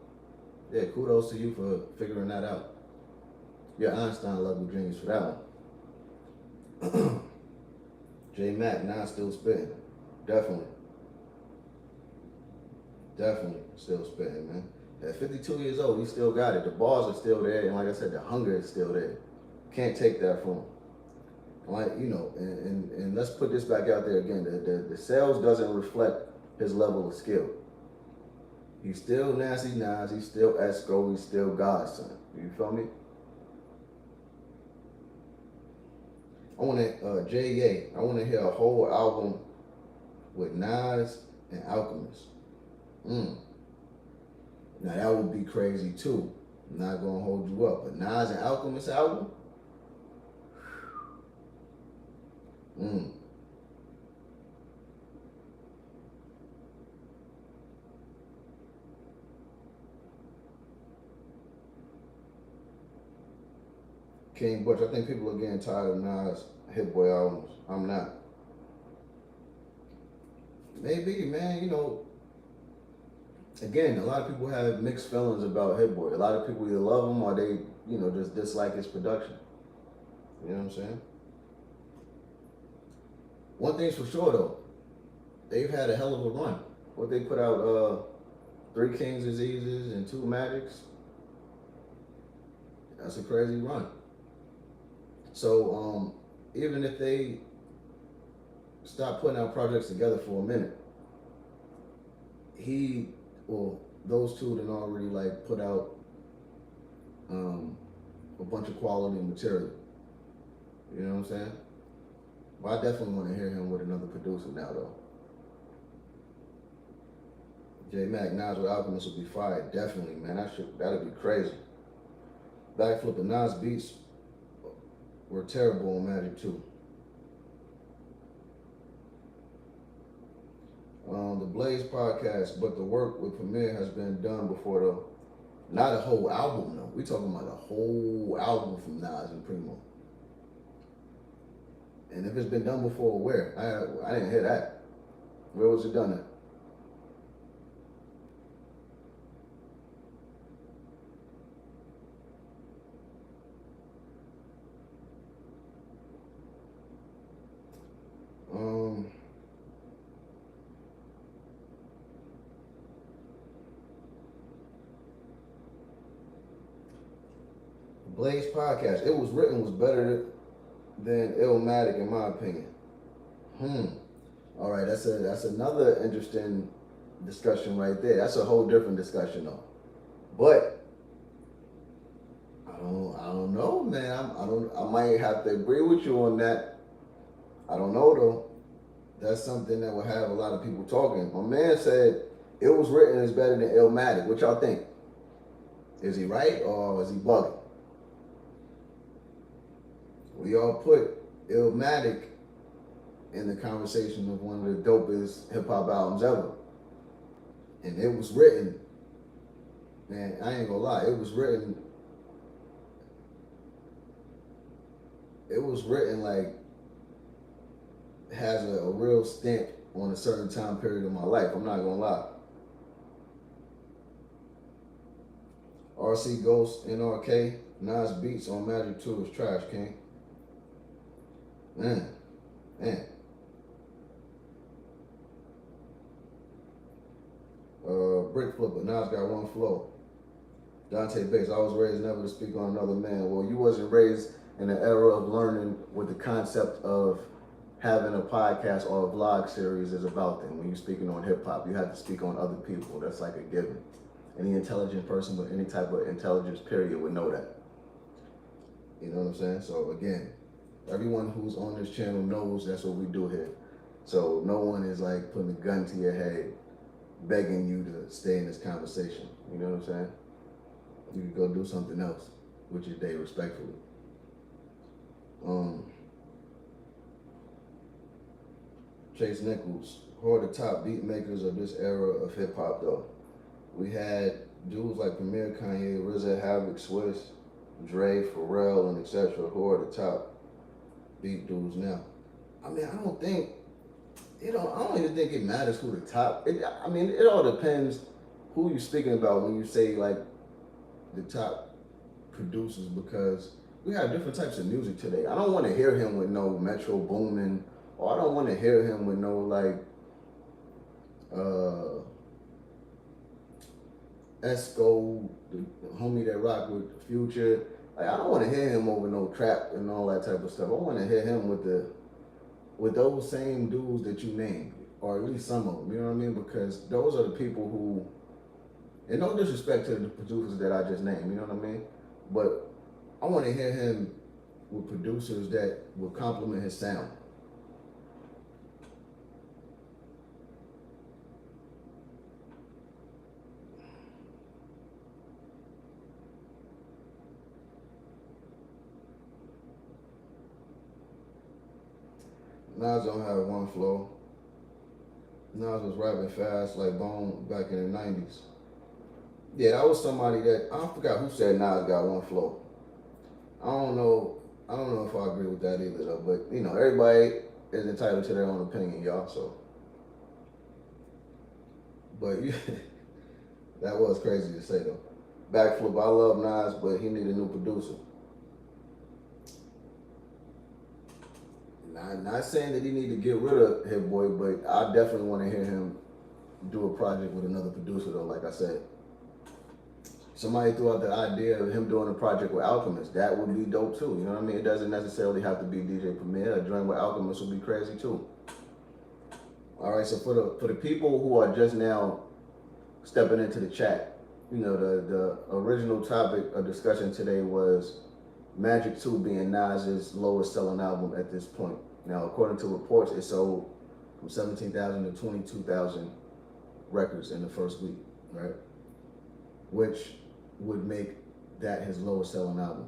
yeah, kudos to you for figuring that out. You're Einstein level genius for that one. J Mac now still spitting. Definitely still spitting, man. At 52 years old, he still got it. The balls are still there, and like I said, the hunger is still there. Can't take that from him. Like, you know, and let's put this back out there again. The sales doesn't reflect his level of skill. He's still Nasty Nas, he's still Esco, he's still Godson. You feel me? I want to, J.A., I want to hear a whole album with Nas and Alchemist. Now that would be crazy too. I'm not gonna hold you up, but Nas and Alchemist album. King Butch, I think people are getting tired of Nas Hit Boy albums. I'm not. Maybe, man, you know. Again, a lot of people have mixed feelings about Hit Boy. A lot of people either love him or they, you know, just dislike his production. You know what I'm saying? One thing's for sure though, they've had a hell of a run. What they put out, 3 Kings Diseases and 2 Magics. That's a crazy run. So even if they stop putting out projects together for a minute, those two done already like put out a bunch of quality material. You know what I'm saying? But I definitely want to hear him with another producer now though. J Mac Nas with Alchemist will be fire. Definitely, man. That'd be crazy. Backflip and Nas beats were terrible on Magic too. The Blaze podcast, but the work with Premier has been done before though. Not a whole album though. We talking about a whole album from Nas and Primo. And if it's been done before, where? I didn't hear that. Where was it done at? Blaze podcast. It was written was better than Illmatic in my opinion. All right, that's another interesting discussion right there. That's a whole different discussion though. But I don't know, man. I might have to agree with you on that. I don't know though. That's something that will have a lot of people talking. My man said it was written is better than Illmatic. What y'all think? Is he right or is he bugging? We all put Illmatic in the conversation of one of the dopest hip hop albums ever. And it was written, man, I ain't gonna lie, it was written like has a real stamp on a certain time period of my life. I'm not gonna lie. RC Ghost, NRK, Nas Beats on Magic 2 is trash, King. Man. Brick Flipper, Nas got one flow. Dante Bates, I was raised never to speak on another man. Well, you wasn't raised in an era of learning what the concept of having a podcast or a vlog series is about then. When you're speaking on hip hop, you have to speak on other people. That's like a given. Any intelligent person with any type of intelligence, period, would know that. You know what I'm saying? So again, everyone who's on this channel knows that's what we do here. So no one is like putting a gun to your head, begging you to stay in this conversation. You know what I'm saying? You can go do something else with your day respectfully. Chase Nichols, who are the top beat makers of this era of hip hop though? We had dudes like Premier, Kanye, RZA, Havoc, Swiss, Dre, Pharrell, and etc. Who are the top beat dudes now? I mean, I don't even think it matters who the top. It all depends who you're speaking about when you say like the top producers, because we have different types of music today. I don't want to hear him with no Metro Boomin or I don't want to hear him with no like uh Esco, the homie that rock with Future. Like I don't want to hear him over no trap and all that type of stuff. I want to hear him with those same dudes that you named, or at least some of them. You know what I mean? Because those are the people who, and no disrespect to the producers that I just named. You know what I mean? But I want to hear him with producers that will complement his sound. Nas don't have one flow. Nas was rapping fast like Bone back in the 90s. Yeah, that was somebody that, I forgot who said Nas got one flow. I don't know. I don't know if I agree with that either though. But you know, everybody is entitled to their own opinion, y'all. So, but you, that was crazy to say though. Backflip. I love Nas, but he need a new producer. Not saying that he need to get rid of Hit Boy, but I definitely want to hear him do a project with another producer though. Like I said, somebody threw out the idea of him doing a project with Alchemist. That would be dope too. You know what I mean? It doesn't necessarily have to be DJ Premier. A joint with Alchemist would be crazy too. All right. So for the people who are just now stepping into the chat, you know, the original topic of discussion today was Magic 2 being Nas's lowest selling album at this point. Now, according to reports, it sold from 17,000 to 22,000 records in the first week, right? Which would make that his lowest selling album.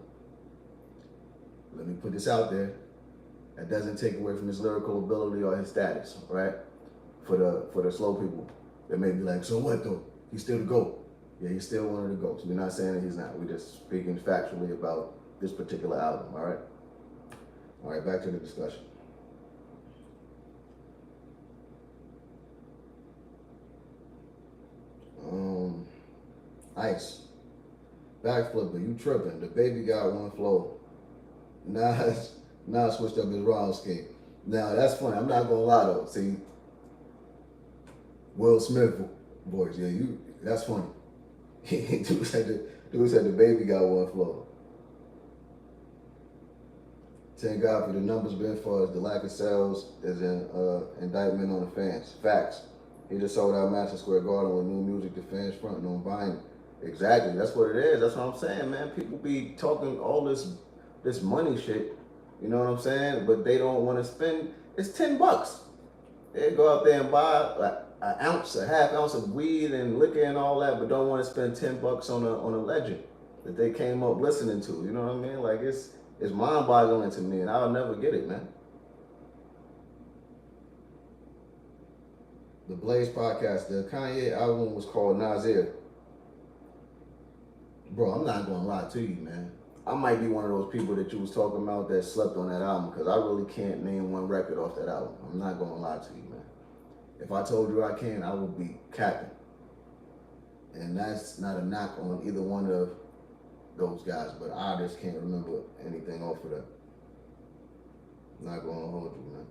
Let me put this out there. That doesn't take away from his lyrical ability or his status, right? For the slow people, they may be like, so what though? He's still the GOAT. Yeah, he's still one of the GOATs. We're not saying that he's not. We're just speaking factually about this particular album, all right? All right, back to the discussion. Ice. Backflipper, you tripping. The baby got one flow. Nas switched up his round scheme. Now, that's funny. I'm not going to lie, though. See, Will Smith voice, yeah, that's funny. Dude said the baby got one flow. Thank God for the numbers being for us. The lack of sales is an indictment on the fans. Facts. He just sold out Madison Square Garden with new music. The fans fronting on buying. Exactly. That's what it is. That's what I'm saying, man. People be talking all this money shit. You know what I'm saying? But they don't want to spend. It's $10. They go out there and buy a half ounce of weed and liquor and all that, but don't want to spend $10 on a legend that they came up listening to. You know what I mean? Like it's mind-boggling to me, and I'll never get it, man. The Blaze podcast, the Kanye album was called Nasir. Bro, I'm not gonna lie to you, man. I might be one of those people that you was talking about that slept on that album because I really can't name one record off that album. I'm not gonna lie to you, man. If I told you I can, I would be capping. And that's not a knock on either one of those guys, but I just can't remember anything off of that. I'm not gonna hold you, man.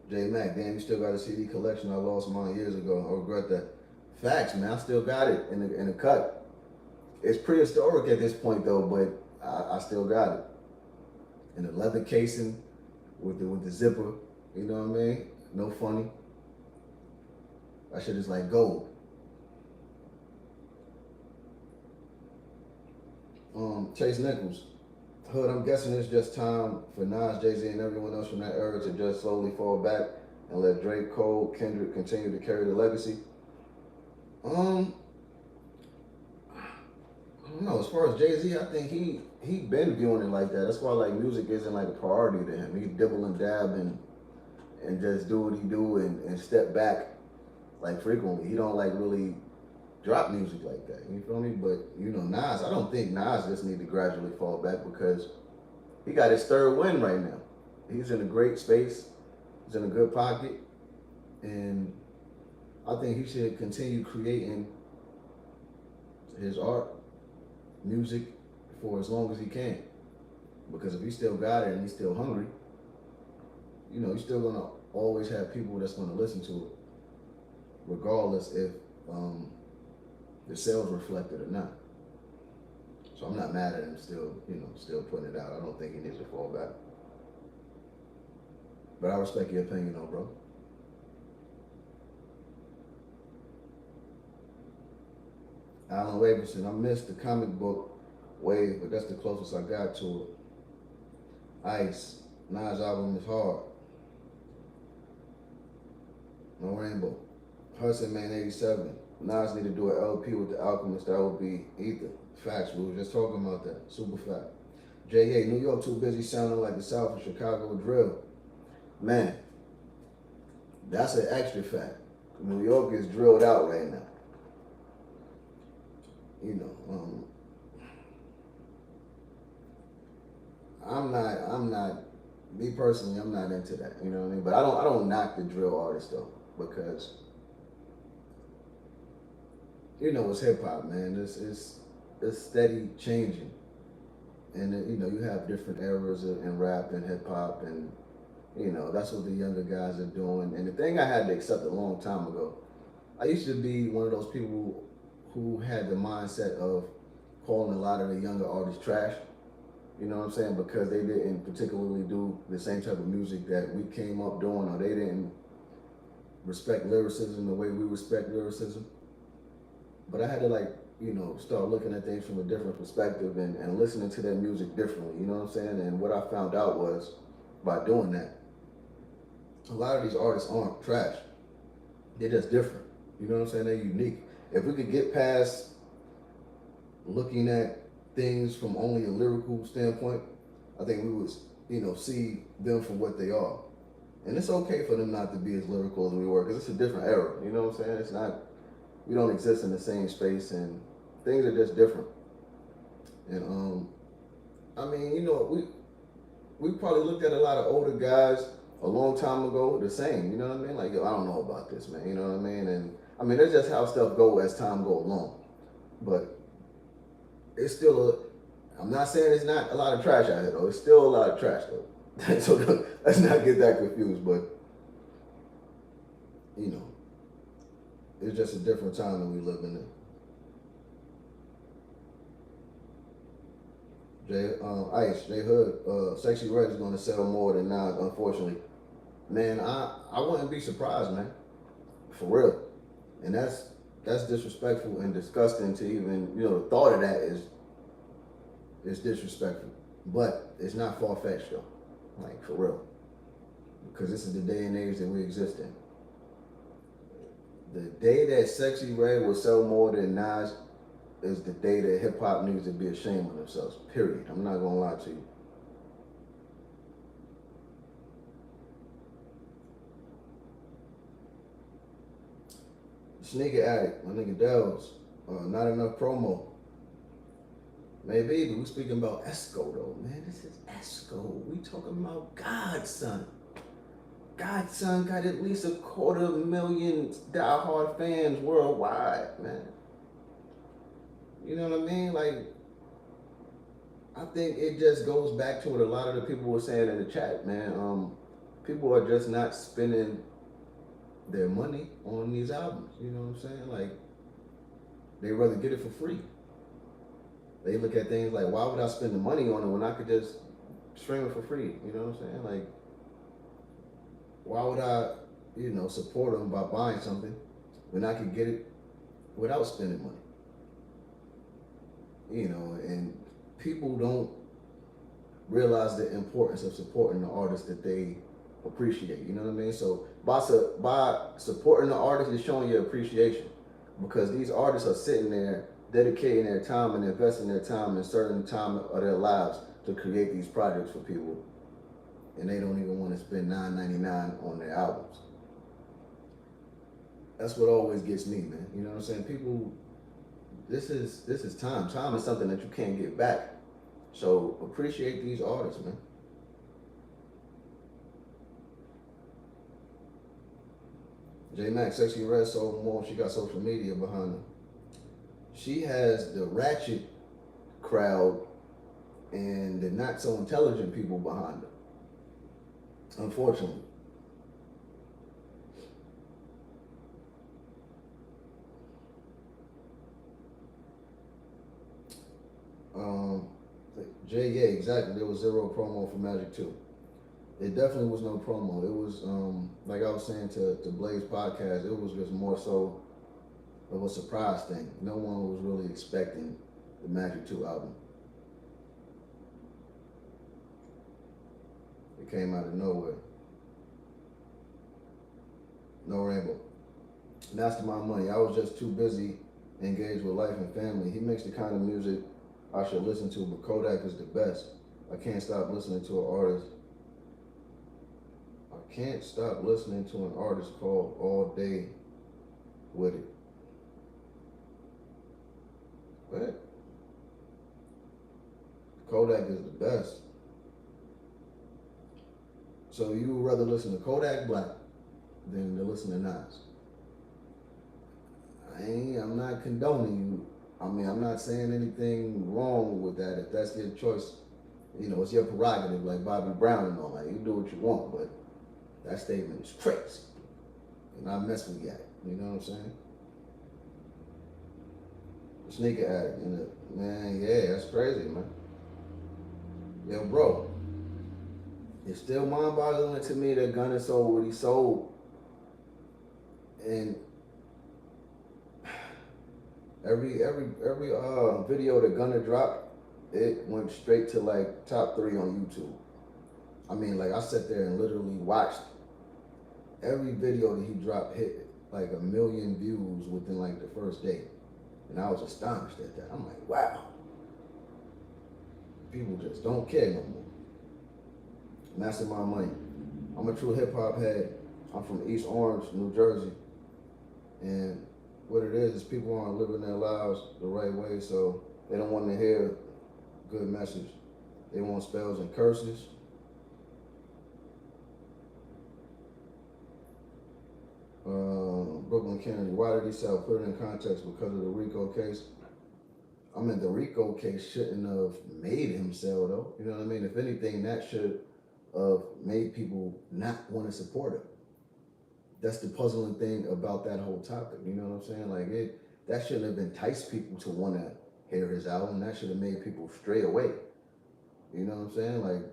J Mac, damn, you still got a CD collection. I lost mine years ago. I regret that. Facts, man. I still got it in the cut. It's prehistoric at this point though, but I still got it. In the leather casing with the zipper. You know what I mean? No funny. That shit is like gold. Chase Nichols. Hood, I'm guessing it's just time for Nas, Jay-Z, and everyone else from that era to just slowly fall back and let Drake, Cole, Kendrick continue to carry the legacy. I don't know. As far as Jay-Z, I think he been viewing it like that. That's why like music isn't like a priority to him. He dibble and dab and just do what he do and step back like frequently. He don't like really drop music like that. You feel me? But you know, Nas, I don't think Nas just need to gradually fall back because he got his third win right now. He's in a great space. He's in a good pocket. And I think he should continue creating his art, music, for as long as he can. Because if you still got it and you're still hungry, you know, you're still gonna always have people that's gonna listen to it, regardless if the sales reflected or not. So I'm not mad at him still, you know, still putting it out. I don't think he needs to fall back. But I respect your opinion though, bro. Alan Waverson, I missed the comic book wave, but that's the closest I got to it. Ice, Nas album is hard. No Rainbow. Hudson Man 87. Nas need to do an LP with the Alchemist. That would be Ether. Facts. We were just talking about that. Super fact. J.A. New York too busy sounding like the South of Chicago drill. Man, that's an extra fact. New York is drilled out right now. You know, I'm not, me personally, I'm not into that. You know what I mean? But I don't knock the drill artists though, because you know it's hip hop, man. It's steady changing, and you know you have different eras in rap and hip hop, and you know that's what the younger guys are doing. And the thing I had to accept a long time ago, I used to be one of those people who had the mindset of calling a lot of the younger artists trash. You know what I'm saying? Because they didn't particularly do the same type of music that we came up doing, or they didn't respect lyricism the way we respect lyricism. But I had to, like, you know, start looking at things from a different perspective and listening to their music differently. You know what I'm saying? And what I found out was, by doing that, a lot of these artists aren't trash. They're just different. You know what I'm saying? They're unique. If we could get past looking at things from only a lyrical standpoint, I think we would, you know, see them for what they are. And it's okay for them not to be as lyrical as we were, because it's a different era. You know what I'm saying? It's not, we don't exist in the same space, and things are just different. And I mean, you know, we probably looked at a lot of older guys a long time ago the same. You know what I mean? Like, yo, I don't know about this, man. You know what I mean? And I mean, that's just how stuff go as time go along. But it's still I'm not saying it's not a lot of trash out here though. It's still a lot of trash though. So let's not get that confused. But you know, it's just a different time that we live in. Ice, J Hood, Sexy Red is going to sell more than Nas, unfortunately. Man, I wouldn't be surprised, man. For real. And that's disrespectful and disgusting to even, you know, the thought of that is disrespectful. But it's not far-fetched though, like for real. Because this is the day and age that we exist in. The day that Sexy Red will sell more than Nas is the day that hip hop needs to be ashamed of themselves, period. I'm not gonna lie to you. Sneaker Addict, my nigga Dells, not enough promo. Maybe, but we speaking about Esco though, man. This is Esco. We talking about Godson. Godson got at least 250,000 diehard fans worldwide, man. You know what I mean? Like, I think it just goes back to what a lot of the people were saying in the chat, man. People are just not spending their money on these albums. You know what I'm saying? Like, they rather get it for free. They look at things like, why would I spend the money on it when I could just stream it for free? You know what I'm saying? Like, why would I, you know, support them by buying something when I could get it without spending money? You know, and people don't realize the importance of supporting the artists that they appreciate. You know what I mean? So by supporting the artist, you're showing your appreciation, because these artists are sitting there dedicating their time and investing their time and certain time of their lives to create these projects for people, and they don't even want to spend $9.99 on their albums. That's what always gets me, man. You know what I'm saying? People, this is time. Time is something that you can't get back. So appreciate these artists, man. J Max, Sexy Red sold more. She got social media behind her. She has the ratchet crowd and the not so intelligent people behind them. Unfortunately. Um, Jay, yeah, exactly. There was zero promo for Magic 2. It definitely was no promo. It was, like I was saying to Blaze podcast, it was just more so of a surprise thing. No one was really expecting the Magic 2 album. It came out of nowhere. No rainbow. Mastermind Money. I was just too busy engaged with life and family. He makes the kind of music I should listen to, but Kodak is the best. I can't stop listening to an artist. I can't stop listening to an artist called All Day With It. What? Kodak is the best. So you would rather listen to Kodak Black than to listen to Nas? I'm not condoning you. I mean, I'm not saying anything wrong with that. If that's your choice, you know, it's your prerogative, like Bobby Brown and all that. You do what you want, but that statement is crazy. And I mess with that. You know what I'm saying? Sneaker addict. Man, yeah, that's crazy, man. Yo, bro. It's still mind-boggling to me that Gunna sold what he sold. And every video that Gunna dropped, it went straight to like top 3 on YouTube. I mean, like I sat there and literally watched every video that he dropped hit like 1 million views within like the first day. And I was astonished at that. I'm like, wow. People just don't care no more. Mastermind Money. I'm a true hip hop head. I'm from East Orange, New Jersey. And what it is people aren't living their lives the right way, so they don't want to hear good message. They want spells and curses. Brooklyn Kennedy, why did he sell? Put it in context, because of the RICO case. I mean, the RICO case shouldn't have made him sell, though. You know what I mean? If anything, that should have made people not want to support him. That's the puzzling thing about that whole topic. You know what I'm saying? Like, that shouldn't have enticed people to want to hear his album. That should have made people stray away. You know what I'm saying? Like,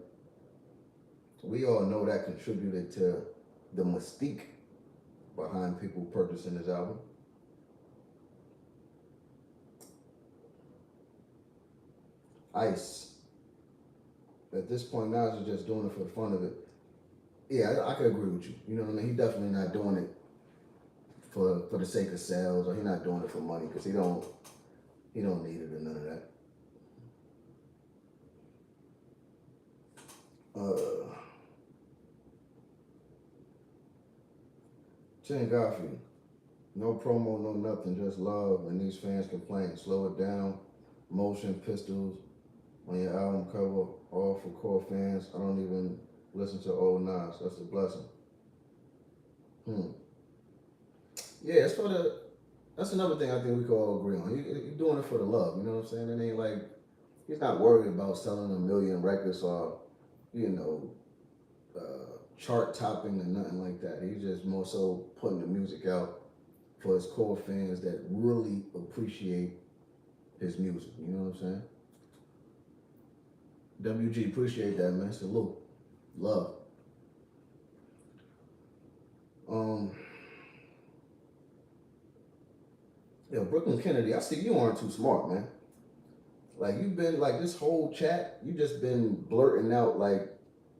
we all know that contributed to the mystique behind people purchasing his album. Ice. At this point, Nas is just doing it for the fun of it. Yeah, I can agree with you. You know what I mean? He definitely not doing it for the sake of sales, or he not doing it for money, because he don't need it or none of that. Chen Godfrey, no promo, no nothing, just love, and these fans complain. Slow it down. Motion pistols on your album cover, all for core fans. I don't even listen to old Nas. That's a blessing. Yeah, that's another thing I think we can all agree on. You're doing it for the love, you know what I'm saying? It ain't like, he's not worried about selling 1 million records or, chart topping or nothing like that. He's just more so putting the music out for his core fans that really appreciate his music, you know what I'm saying? WG, appreciate that, man. Salute. Love. Brooklyn Kennedy, I see you aren't too smart, man. Like, you've been, like, this whole chat, you just been blurting out, like,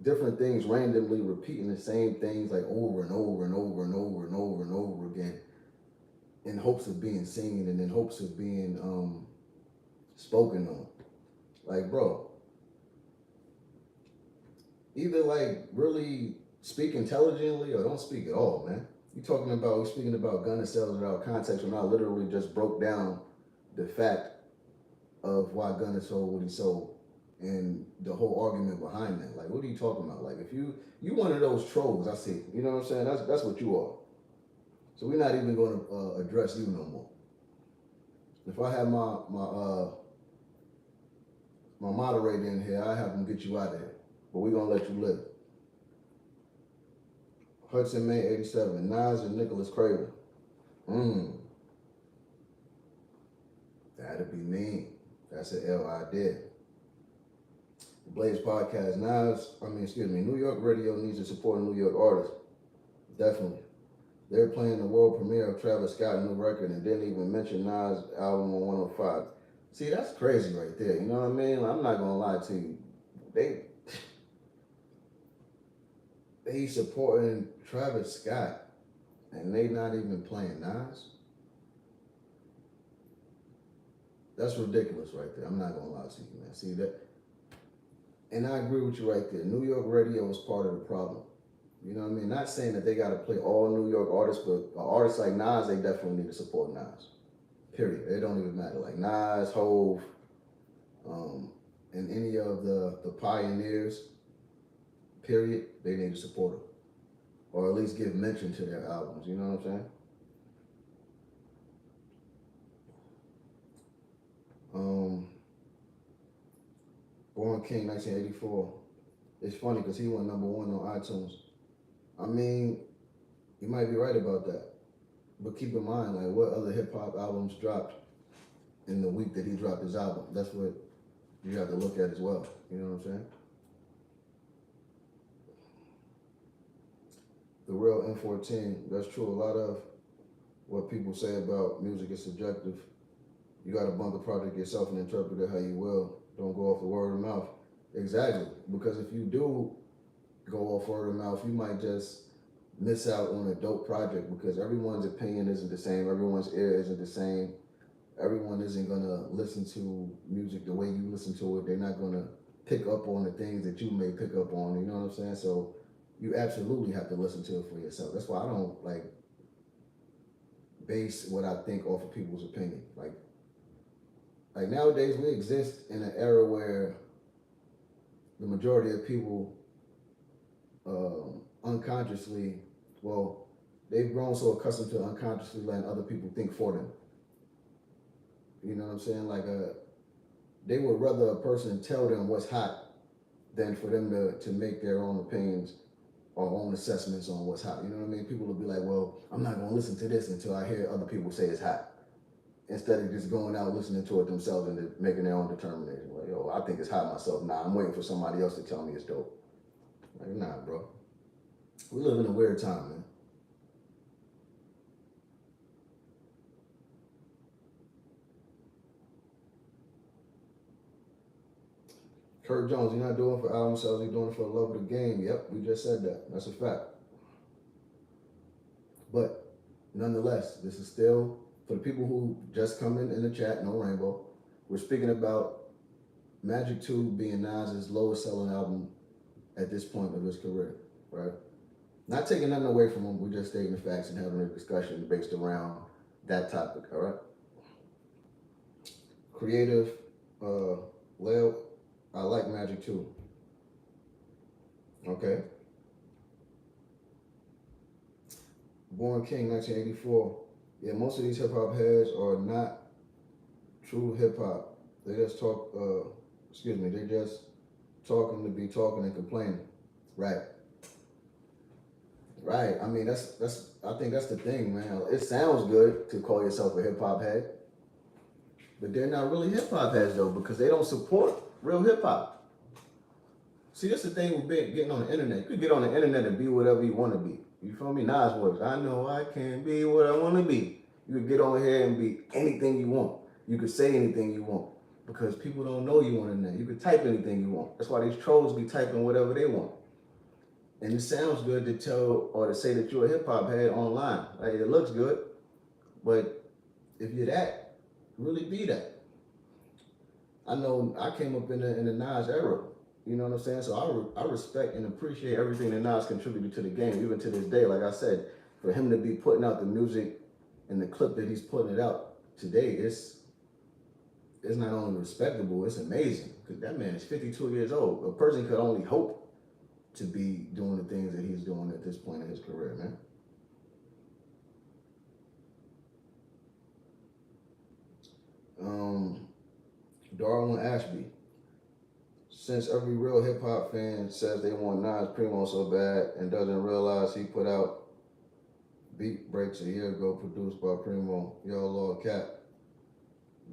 different things, randomly repeating the same things, like, over and over and over and over and over and over again, in hopes of being seen and in hopes of being spoken on. Like, bro, either, like, really speak intelligently or don't speak at all, man. We're speaking about Gunna sales without context, when I literally just broke down the fact of why Gunna sold what he sold and the whole argument behind that. Like, what are you talking about? Like, if you one of those trolls, I see. You know what I'm saying? That's what you are. So we're not even going to address you no more. If I had my my moderator in here, I have him get you out of here. But we're gonna let you live. Hudson May 87, Nas and Nicholas Craven. That'd be mean. That's an L idea. Blaze Podcast, New York radio needs to support New York artists. Definitely. They're playing the world premiere of Travis Scott's new record and didn't even mention Nas' album on 105. See, that's crazy right there. You know what I mean? I'm not gonna lie to you. They supporting Travis Scott and they not even playing Nas. That's ridiculous right there. I'm not gonna lie to you, man. See that? And I agree with you right there. New York radio is part of the problem. You know what I mean? Not saying that they got to play all New York artists, but artists like Nas, they definitely need to support Nas. Period. It don't even matter. Like Nas, Hove, and any of the pioneers, period, they need to support them. Or at least give mention to their albums. You know what I'm saying? Born King, 1984. It's funny because he went #1 on iTunes. I mean, you might be right about that. But keep in mind, like, what other hip-hop albums dropped in the week that he dropped his album? That's what you have to look at as well. You know what I'm saying? The real M14, that's true. A lot of what people say about music is subjective. You got to bump the project yourself and interpret it how you will. Don't go off the word of mouth. Exactly. Because if you do go off word of mouth, you might just miss out on a dope project because everyone's opinion isn't the same. Everyone's ear isn't the same. Everyone isn't going to listen to music the way you listen to it. They're not going to pick up on the things that you may pick up on. You know what I'm saying? So you absolutely have to listen to it for yourself. That's why I don't base what I think off of people's opinion. Like nowadays we exist in an era where the majority of people unconsciously, they've grown so accustomed to unconsciously letting other people think for them. You know what I'm saying? They would rather a person tell them what's hot than for them to make their own opinions or own assessments on what's hot. You know what I mean? People will be like, well, I'm not going to listen to this until I hear other people say it's hot. Instead of just going out listening to it themselves and making their own determination. Like, yo, I think it's hot myself. Nah, I'm waiting for somebody else to tell me it's dope. Like, nah, bro. We live in a weird time, man. Kurt Jones, you're not doing it for album sales, you're doing it for the love of the game. Yep, we just said that. That's a fact. But nonetheless, this is still, for the people who just come in the chat, no rainbow, we're speaking about Magic 2 being Nas's lowest selling album at this point of his career, right? Not taking nothing away from him, we're just stating the facts and having a discussion based around that topic, all right? Creative, Leo, I like Magic 2. Okay. Born King, 1984. Yeah, most of these hip hop heads are not true hip hop. They just talk, they just talking to be talking and complaining. Right. Right. I mean, I think that's the thing, man. It sounds good to call yourself a hip hop head, but they're not really hip hop heads though, because they don't support real hip hop. See, that's the thing with getting on the internet. You could get on the internet and be whatever you want to be. You feel me? Nas words. I know I can be what I want to be. You could get on here and be anything you want. You could say anything you want because people don't know you on the internet. You could type anything you want. That's why these trolls be typing whatever they want. And it sounds good to tell or to say that you're a hip hop head online. Like, it looks good, but if you're that, really be that. I know I came up in the Nas era. You know what I'm saying? So I respect and appreciate everything that Nas contributed to the game, even to this day. Like I said, for him to be putting out the music and the clip that he's putting it out today, it's not only respectable, it's amazing. Because that man is 52 years old. A person could only hope to be doing the things that he's doing at this point in his career, man. Darwin Ashby. Since every real hip hop fan says they want Nas Primo so bad and doesn't realize he put out Beat Breaks a year ago, produced by Primo, Yo Lord Cap.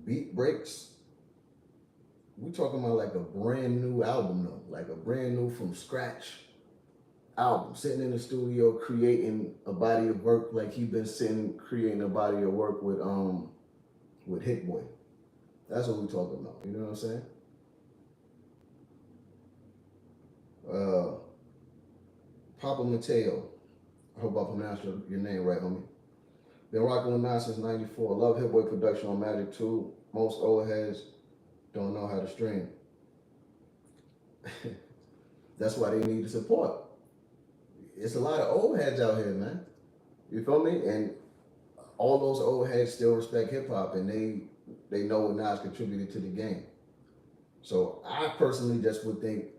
Beat Breaks, we talking about like a brand new album though, like a brand new from scratch album. Sitting in the studio creating a body of work like he been sitting creating a body of work with Hit Boy. That's what we talking about. You know what I'm saying? Papa Mateo. I hope I pronounced your name right, homie. Been rocking with Nas since '94. Love Hit Boy production on Magic 2. Most old heads don't know how to stream. That's why they need the support. It's a lot of old heads out here, man. You feel me? And all those old heads still respect hip hop, and they know what Nas contributed to the game. So I personally just would think,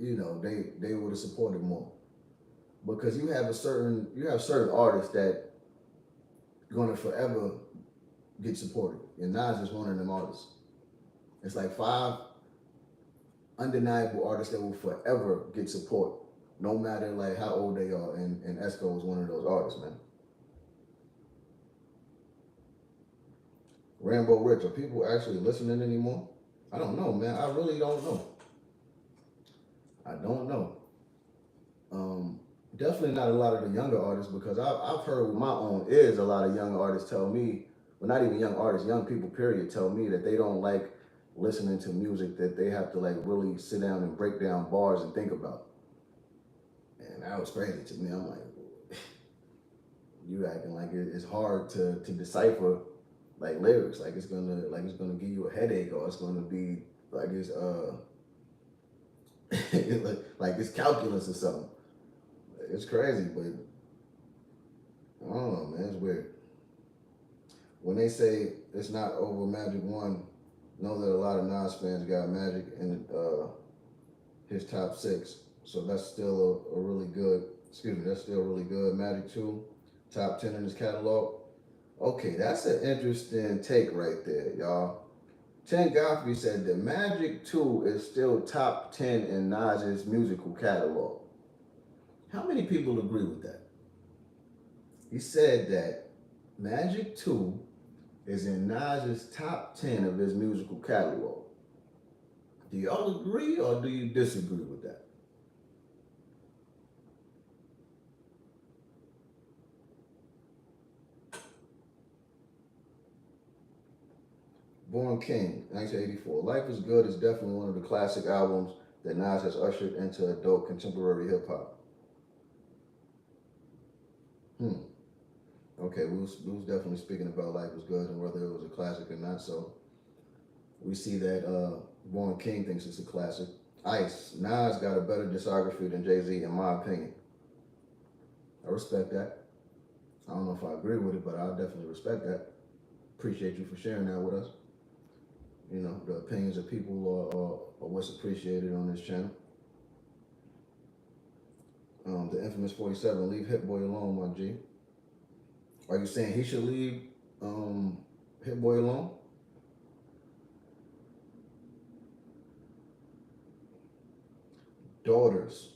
they would have supported more, because you have certain artists that gonna forever get supported, and Nas is one of them artists. It's like 5 undeniable artists that will forever get support, no matter like how old they are, and Esco is one of those artists, man. Rambo Rich, are people actually listening anymore? I don't know, man. I really don't know. I don't know. Definitely not a lot of the younger artists, because I've heard with my own ears a lot of young artists tell me, well, not even young artists, young people period, tell me that they don't like listening to music that they have to like really sit down and break down bars and think about. And that was crazy to me. I'm like, you acting like it's hard to decipher like lyrics, like it's gonna give you a headache, or it's gonna be like it's like it's calculus or something. It's crazy, but I don't know, man. It's weird. When they say it's not over Magic 1, know that a lot of Nas fans got Magic in his top 6. So that's still a really good, that's still really good. Magic 2, top 10 in his catalog. Okay, that's an interesting take right there, y'all. Ten Godfrey said that Magic 2 is still top 10 in Nas's musical catalog. How many people agree with that? He said that Magic 2 is in Nas's top 10 of his musical catalog. Do y'all agree or do you disagree with that? Born King, 1984. Life is Good is definitely one of the classic albums that Nas has ushered into adult contemporary hip hop. Okay, we was definitely speaking about Life is Good and whether it was a classic or not. So we see that Born King thinks it's a classic. Ice, Nas got a better discography than Jay-Z in my opinion. I respect that. I don't know if I agree with it, but I definitely respect that. Appreciate you for sharing that with us. You know, the opinions of people are what's appreciated on this channel. The infamous 47, leave Hit Boy alone, my G. Are you saying he should leave Hit Boy alone? Daughters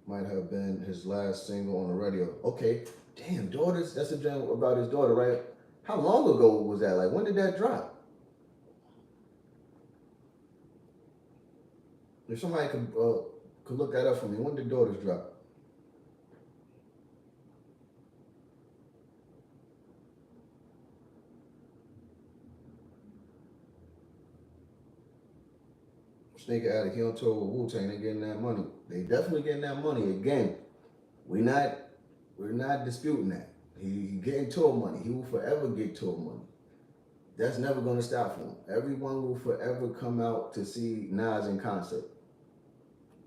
might have been his last single on the radio. Okay, damn, Daughters, that's a jam about his daughter, right? How long ago was that? Like, when did that drop? If somebody could look that up for me, when did Daughters drop? Sneaker Addict, he on tour with Wu-Tang, they getting that money. They definitely getting that money. Again, we're not disputing that. He getting tour money. He will forever get tour money. That's never gonna stop for him. Everyone will forever come out to see Nas in concert.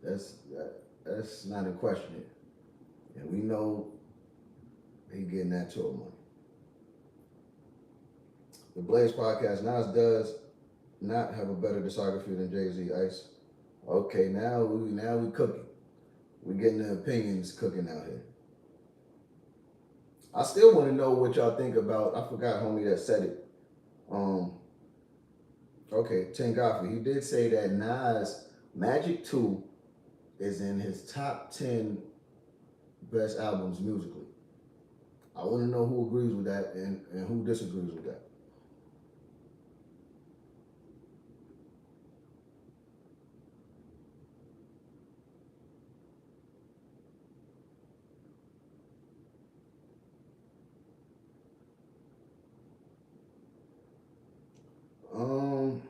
That's not in question here. And we know he getting that tour money. The Blaze podcast, Nas does not have a better discography than Jay-Z, Ice. Okay, now we cooking. We getting the opinions cooking out here. I still want to know what y'all think about, I forgot homie that said it. Okay, Tengafi, he did say that Nas Magic 2 is in his top 10 best albums musically. I want to know who agrees with that and who disagrees with that. Um,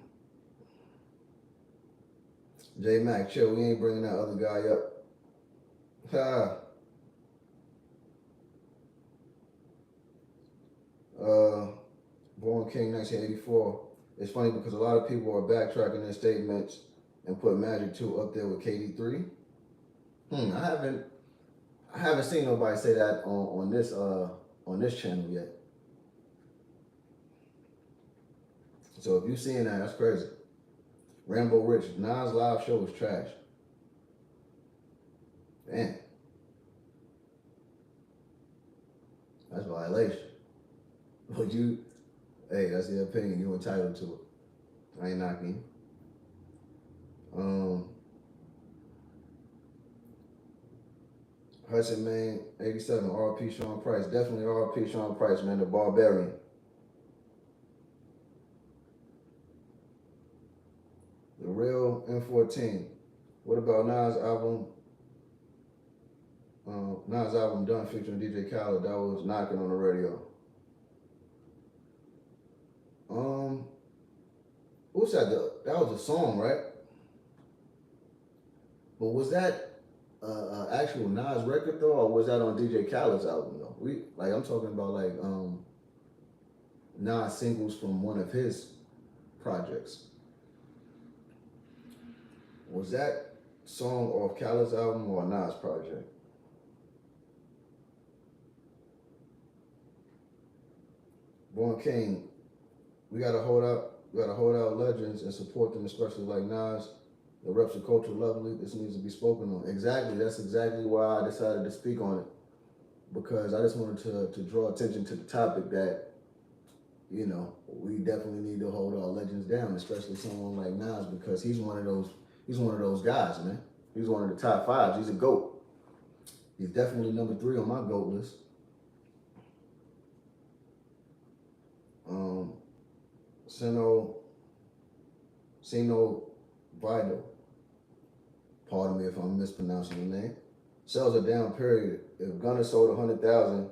J Mac, chill. We ain't bringing that other guy up. Ha. Uh, Born King 1984. It's funny because a lot of people are backtracking their statements and put Magic 2 up there with KD3. I haven't seen nobody say that on this channel yet. So if you seeing that, that's crazy. Rambo Rich, Nas live show was trash. Damn, that's violation. But hey, that's your opinion. You entitled to it. I ain't knocking you. Hudson, man, 87, RP Sean Price. Definitely RP Sean Price, man, the barbarian. The real M14. What about Nas album? Nas album Done featuring DJ Khaled. That was knocking on the radio. Who said that was a song, right? But was that actual Nas record though, or was that on DJ Khaled's album though? I'm talking about Nas singles from one of his projects. Was that song off Khaled's album or a Nas project? Born King, we gotta hold out legends and support them, especially like Nas. The reps of culture lovely. This needs to be spoken on. Exactly. That's exactly why I decided to speak on it, because I just wanted to draw attention to the topic that, we definitely need to hold our legends down, especially someone like Nas, because he's one of those guys, man. He's one of the top fives. He's a GOAT. He's definitely number 3 on my GOAT list. Sino Vido. Pardon me if I'm mispronouncing the name. Sales are down, period. If Gunna sold 100,000,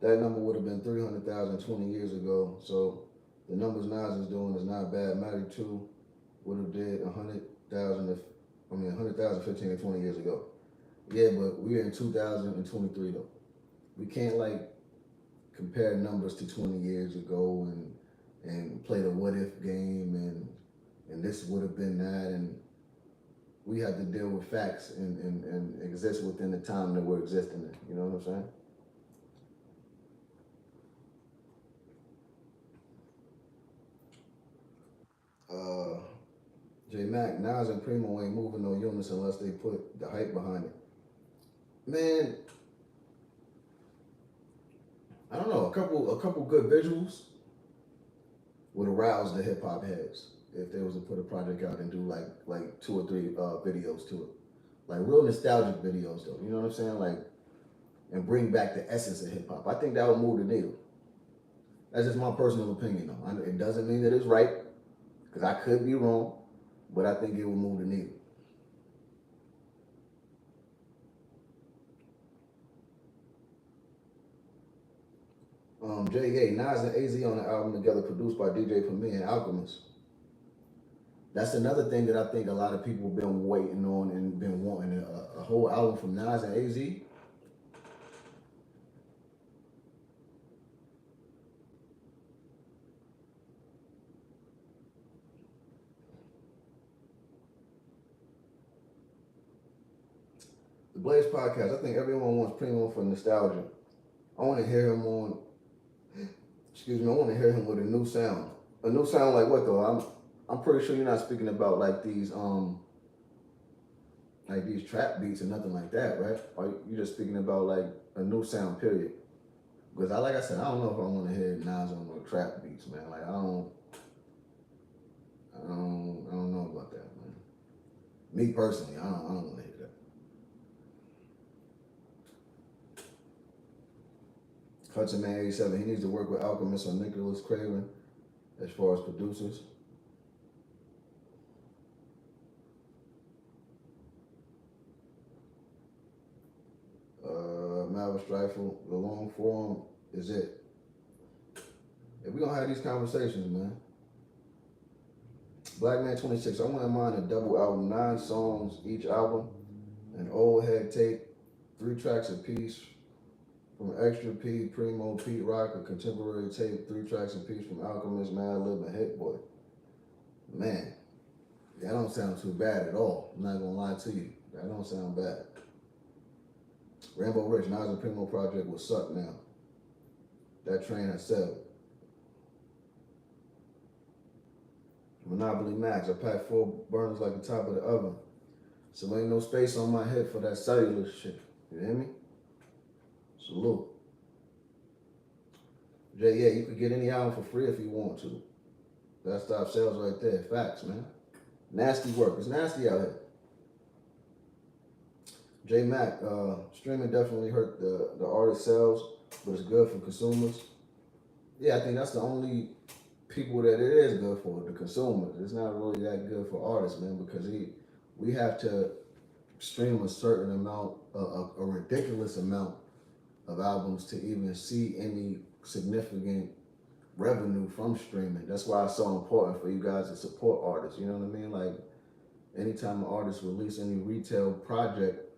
that number would have been 300,000 20 years ago. So the numbers Nas is doing is not bad. Magic 2 would have did 100,000 15 or 20 years ago. Yeah, but we're in 2023 though. We can't compare numbers to 20 years ago and play the what if game and this would have been that, and we have to deal with facts and exist within the time that we're existing in. You know what I'm saying? J Mac, Nas and Primo ain't moving no units unless they put the hype behind it. Man, I don't know. A couple good visuals would arouse the hip hop heads if they was to put a project out and do like 2 or 3 videos to it, like real nostalgic videos though. You know what I'm saying? And bring back the essence of hip hop. I think that would move the needle. That's just my personal opinion though. It doesn't mean that it's right, because I could be wrong, but I think it will move the needle. J.A. Nas and AZ on the album together, produced by DJ Premier and Alchemist. That's another thing that I think a lot of people have been waiting on and been wanting, a whole album from Nas and AZ. The Blaze Podcast, I think everyone wants Primo for nostalgia. I want to hear him I want to hear him with a new sound. A new sound like what though? I'm pretty sure you're not speaking about these trap beats or nothing like that, right? Or you're just speaking about a new sound, period. Because like I said, I don't know if I want to hear Nas on no trap beats, man. I Me personally, I don't want to hear that. Hudson Man 87, he needs to work with Alchemist or Nicholas Craven as far as producers. Malvis Streifel, the long form is it. If we gonna have these conversations, man. Black Man 26, I wouldn't mind a double album, 9 songs each album, an old head tape, 3 tracks apiece from Extra P, Primo, Pete Rock, a contemporary tape, 3 tracks apiece from Alchemist, Mad Lib, and Hit Boy. Man, that don't sound too bad at all. I'm not gonna lie to you. That don't sound bad. Rainbow Rich, Nas and Primo project will suck now. That train has sailed. Monopoly Max, I pack 4 burners like the top of the oven. So ain't no space on my head for that cellular shit. You hear me? Salute. Jay, yeah, you could get any album for free if you want to. That stop sales right there. Facts, man. Nasty work. It's nasty out here. J Mac, streaming definitely hurt the artist sales, but it's good for consumers. Yeah, I think that's the only people that it is good for, the consumers. It's not really that good for artists, man, because we have to stream a certain amount, a ridiculous amount of albums to even see any significant revenue from streaming. That's why it's so important for you guys to support artists. You know what I mean? Like, anytime an artist release any retail project,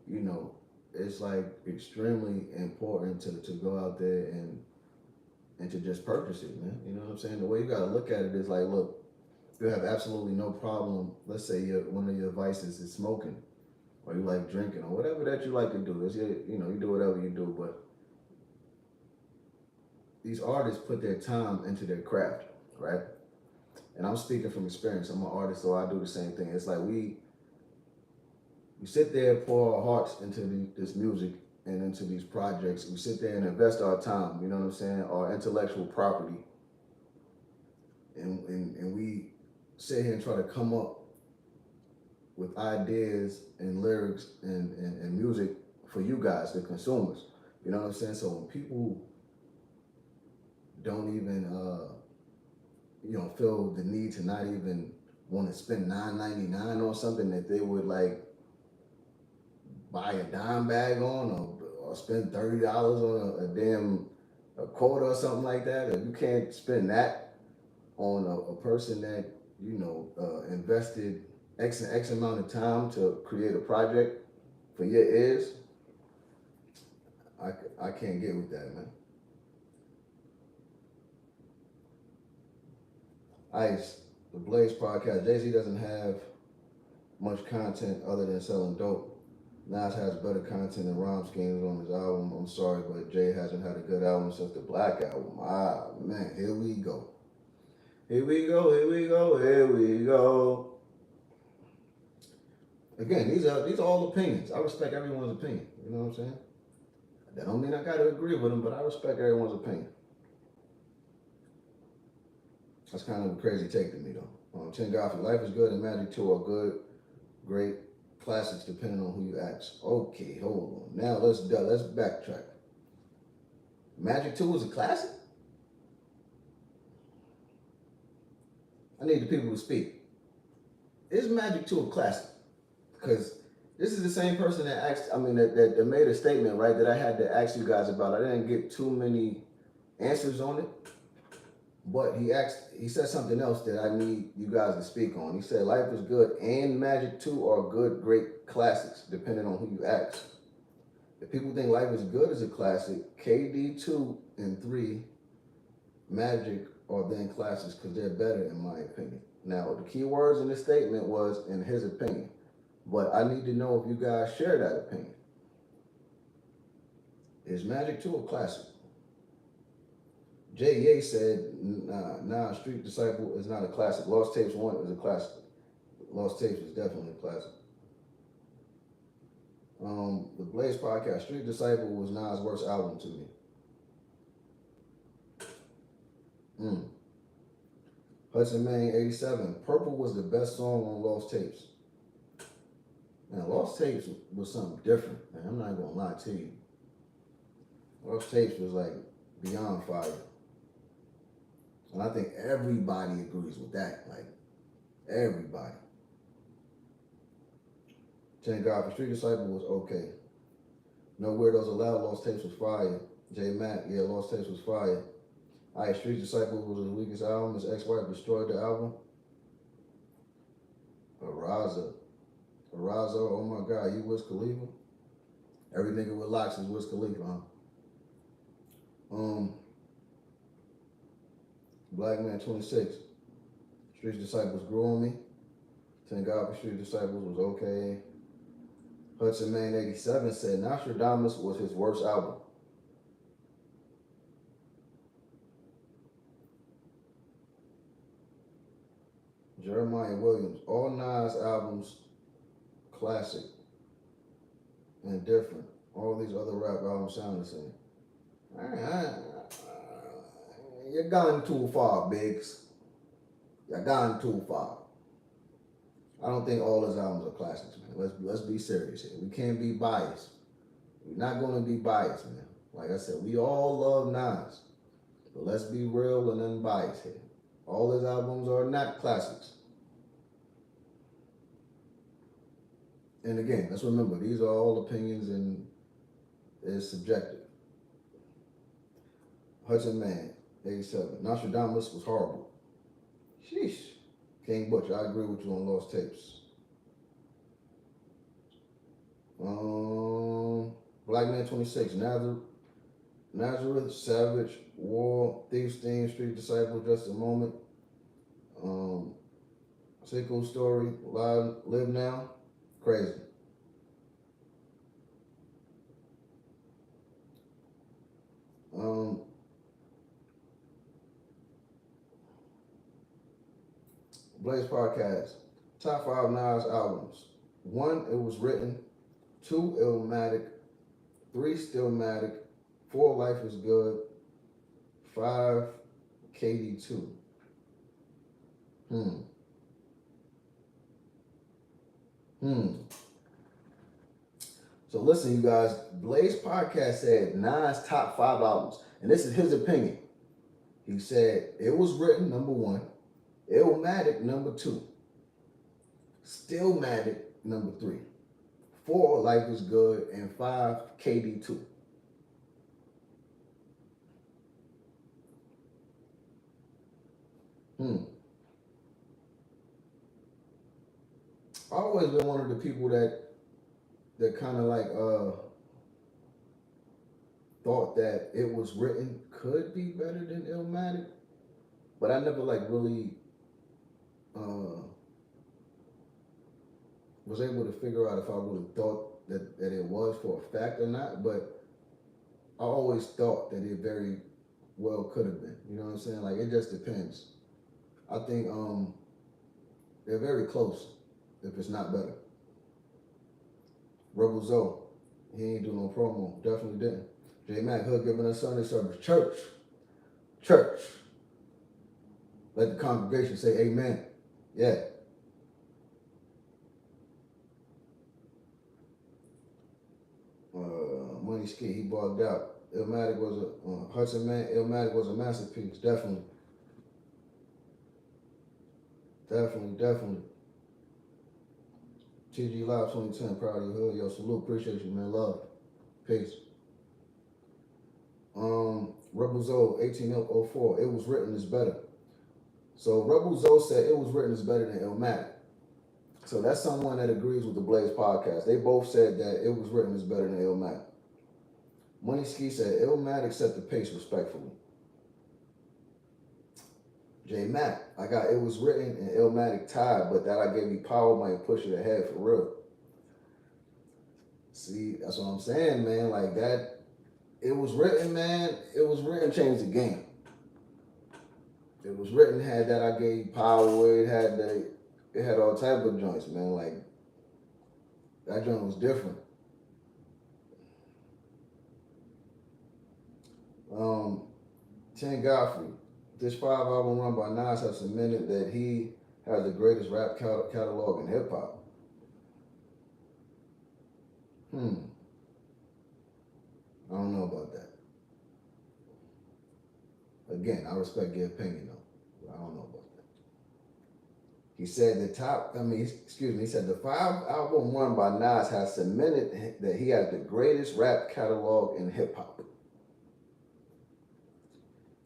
you know, it's like extremely important to go out there and to just purchase it, man. You know what I'm saying? The way you gotta look at it is like, look, you have absolutely no problem. Let's say one of your vices is smoking, or you like drinking, or whatever that you like to do. It's you know, you do whatever you do, but these artists put their time into their craft, right? And I'm speaking from experience. I'm an artist, so I do the same thing. It's like we sit there, pour our hearts into this music and into these projects. We sit there and invest our time, you know what I'm saying, our intellectual property. And we sit here and try to come up with ideas and lyrics and music for you guys, the consumers. You know what I'm saying? So when people don't even, you know, feel the need to not even want to spend $9.99 on something that they would like buy a dime bag on, or spend $30 on a damn quota or something like that. If you can't spend that on a person that, you know, invested X amount of time to create a project for your ears, I can't get with that, man. Ice, the Blaze podcast. Jay-Z doesn't have much content other than selling dope. Nas has better content and rhyme schemes on his album. I'm sorry, but Jay hasn't had a good album since the Black album. Ah, man, here we go. Here we go, here we go, here we go. Again, these are all opinions. I respect everyone's opinion. You know what I'm saying? That don't mean I got to agree with them, but I respect everyone's opinion. That's kind of a crazy take to me, though. Tim Godfrey, Life is Good and Magic 2 are good, great classics depending on who you ask. Okay, hold on. Now let's backtrack. Magic 2 is a classic? I need the people to speak. Is Magic 2 a classic? Because this is the same person that asked, that made a statement, right, that I had to ask you guys about. I didn't get too many answers on it. But he said something else that I need you guys to speak on. He said Life is Good and Magic 2 are good, great classics, depending on who you ask. If people think Life is Good is a classic, KD 2 and 3, Magic are then classics because they're better in my opinion. Now, the key words in this statement was in his opinion. But I need to know if you guys share that opinion. Is Magic 2 a classic? Jay Ye said, nah, Street Disciple is not a classic. Lost Tapes 1 is a classic. Lost Tapes is definitely a classic. The Blaze podcast, Street Disciple was Nas' worst album to me. Hudson Mang 87, Purple was the best song on Lost Tapes. Man, Lost Tapes was something different, man. I'm not gonna lie to you. Lost Tapes was like beyond fire. And I think everybody agrees with that. Like, everybody. Thank God for Street Disciple was okay. No Weirdos Allowed, Lost Tapes was fire. J Mac, yeah, Lost Tapes was fire. Alright, Street Disciple was his weakest album. His ex-wife destroyed the album. Araza, oh my God, you Wiz Khalifa? Every nigga with locks is Wiz Khalifa, huh? Black Man 26. Street Disciples grew on me. Thank God for Street Disciples was okay. Hudson Man 87 said Nostradamus was his worst album. Jeremiah Williams, all Nas albums classic and different. All these other rap albums sound the same. You're gone too far, Biggs. You're gone too far. I don't think all his albums are classics, man. Let's be serious here. We can't be biased. We're not going to be biased, man. Like I said, we all love Nas, but let's be real and unbiased here. All his albums are not classics. And again, let's remember, these are all opinions and it's subjective. Hudson Man, 87. Nostradamus was horrible. Sheesh. King Butcher, I agree with you on Lost Tapes. Black Man 26. Nazareth, Savage, War, Thief's Theme, Street Disciple, Just a Moment. Sequel Story, Live Now, crazy. Blaze Podcast, top 5 Nas albums. 1, it was written. 2, Illmatic. 3, Stillmatic. 4, Life is Good. 5, KD2. So listen, you guys, Blaze Podcast said Nas top 5 albums. And this is his opinion. He said it was written, number 1. Illmatic, number 2. Stillmatic, number 3. 4, Life is Good. And 5, KD2. I've always been one of the people that kind of like thought that it was written could be better than Illmatic, but I never like really was able to figure out if I really thought that it was for a fact or not. But I always thought that it very well could have been. You know what I'm saying? Like, it just depends. I think they're very close, if it's not better. Rebel Zoe, he ain't do no promo. Definitely didn't. J Mac Hood giving us Sunday service. Church. Let the congregation say amen. Yeah. Money Ski, he bugged out. Illmatic was a Hudson Man. Illmatic was a masterpiece. Definitely. TG Live 2010, proud of your hood. Yo, salute, appreciate you, man. Love. Peace. Rebel Zoe, 1804. It was written is better. So Rebel Zoe said it was written is better than Illmatic. So that's someone that agrees with the Blaze Podcast. They both said that it was written is better than Illmatic. Money Ski said Illmatic set the pace respectfully. J Mac, I got it was written and Illmatic tied, but that I gave you Power might push it ahead for real. See, that's what I'm saying, man. Like that, it was written, man. It was written, changed the game. It was written, had that I gave you Power. It had all type of joints, man. Like that joint was different. Ten Godfrey. This 5-album run by Nas has cemented that he has the greatest rap catalog in hip hop. I don't know about that. Again, I respect your opinion though, but I don't know about that. He said he said the 5-album run by Nas has cemented that he has the greatest rap catalog in hip hop.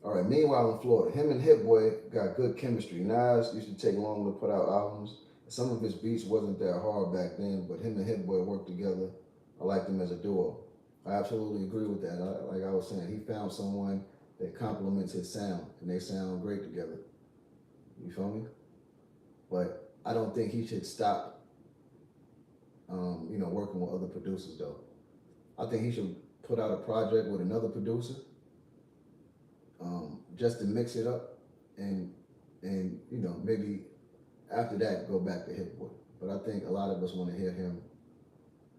All right, meanwhile in Florida, him and Hit Boy got good chemistry. Nas used to take long to put out albums. Some of his beats wasn't that hard back then, but him and Hit Boy worked together. I liked them as a duo. I absolutely agree with that. Like I was saying, he found someone that complements his sound, and they sound great together. You feel me? But I don't think he should stop, working with other producers though. I think he should put out a project with another producer, just to mix it up, and maybe after that go back to Hit Boy. But I think a lot of us want to hear him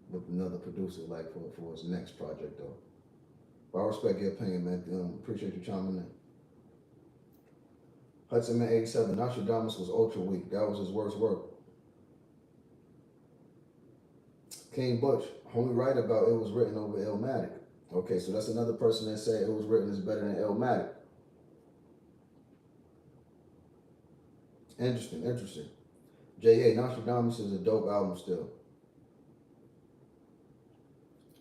with another producer, like for his next project though. But I respect your opinion, man. Appreciate you chiming in. Hudson Man 87, Nostradamus was ultra weak. That was his worst work. King Butch, homie right about it was written over Illmatic. Okay, so that's another person that said it was written is better than Illmatic. Interesting. J.A. Nostradamus is a dope album still.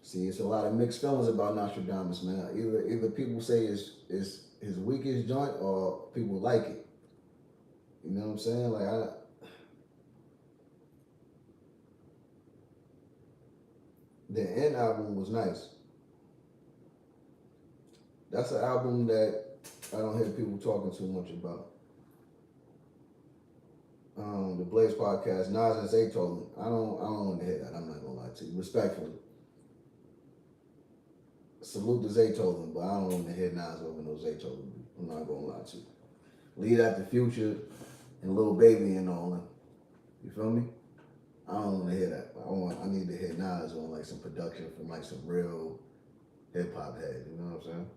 See, it's a lot of mixed feelings about Nostradamus, man. Either people say it's his weakest joint or people like it. You know what I'm saying? Like the End album was nice. That's an album that I don't hear people talking too much about. The Blaze podcast, Nas and Zaytoven. I don't want to hear that. I'm not gonna lie to you. Respectfully. Salute to Zaytoven, but I don't want to hear Nas over no Zaytoven. I'm not gonna lie to you. Leave that to Future and Lil Baby and all that. You feel me? I don't want to hear that. I need to hear Nas on like some production from like some real hip hop heads. You know what I'm saying?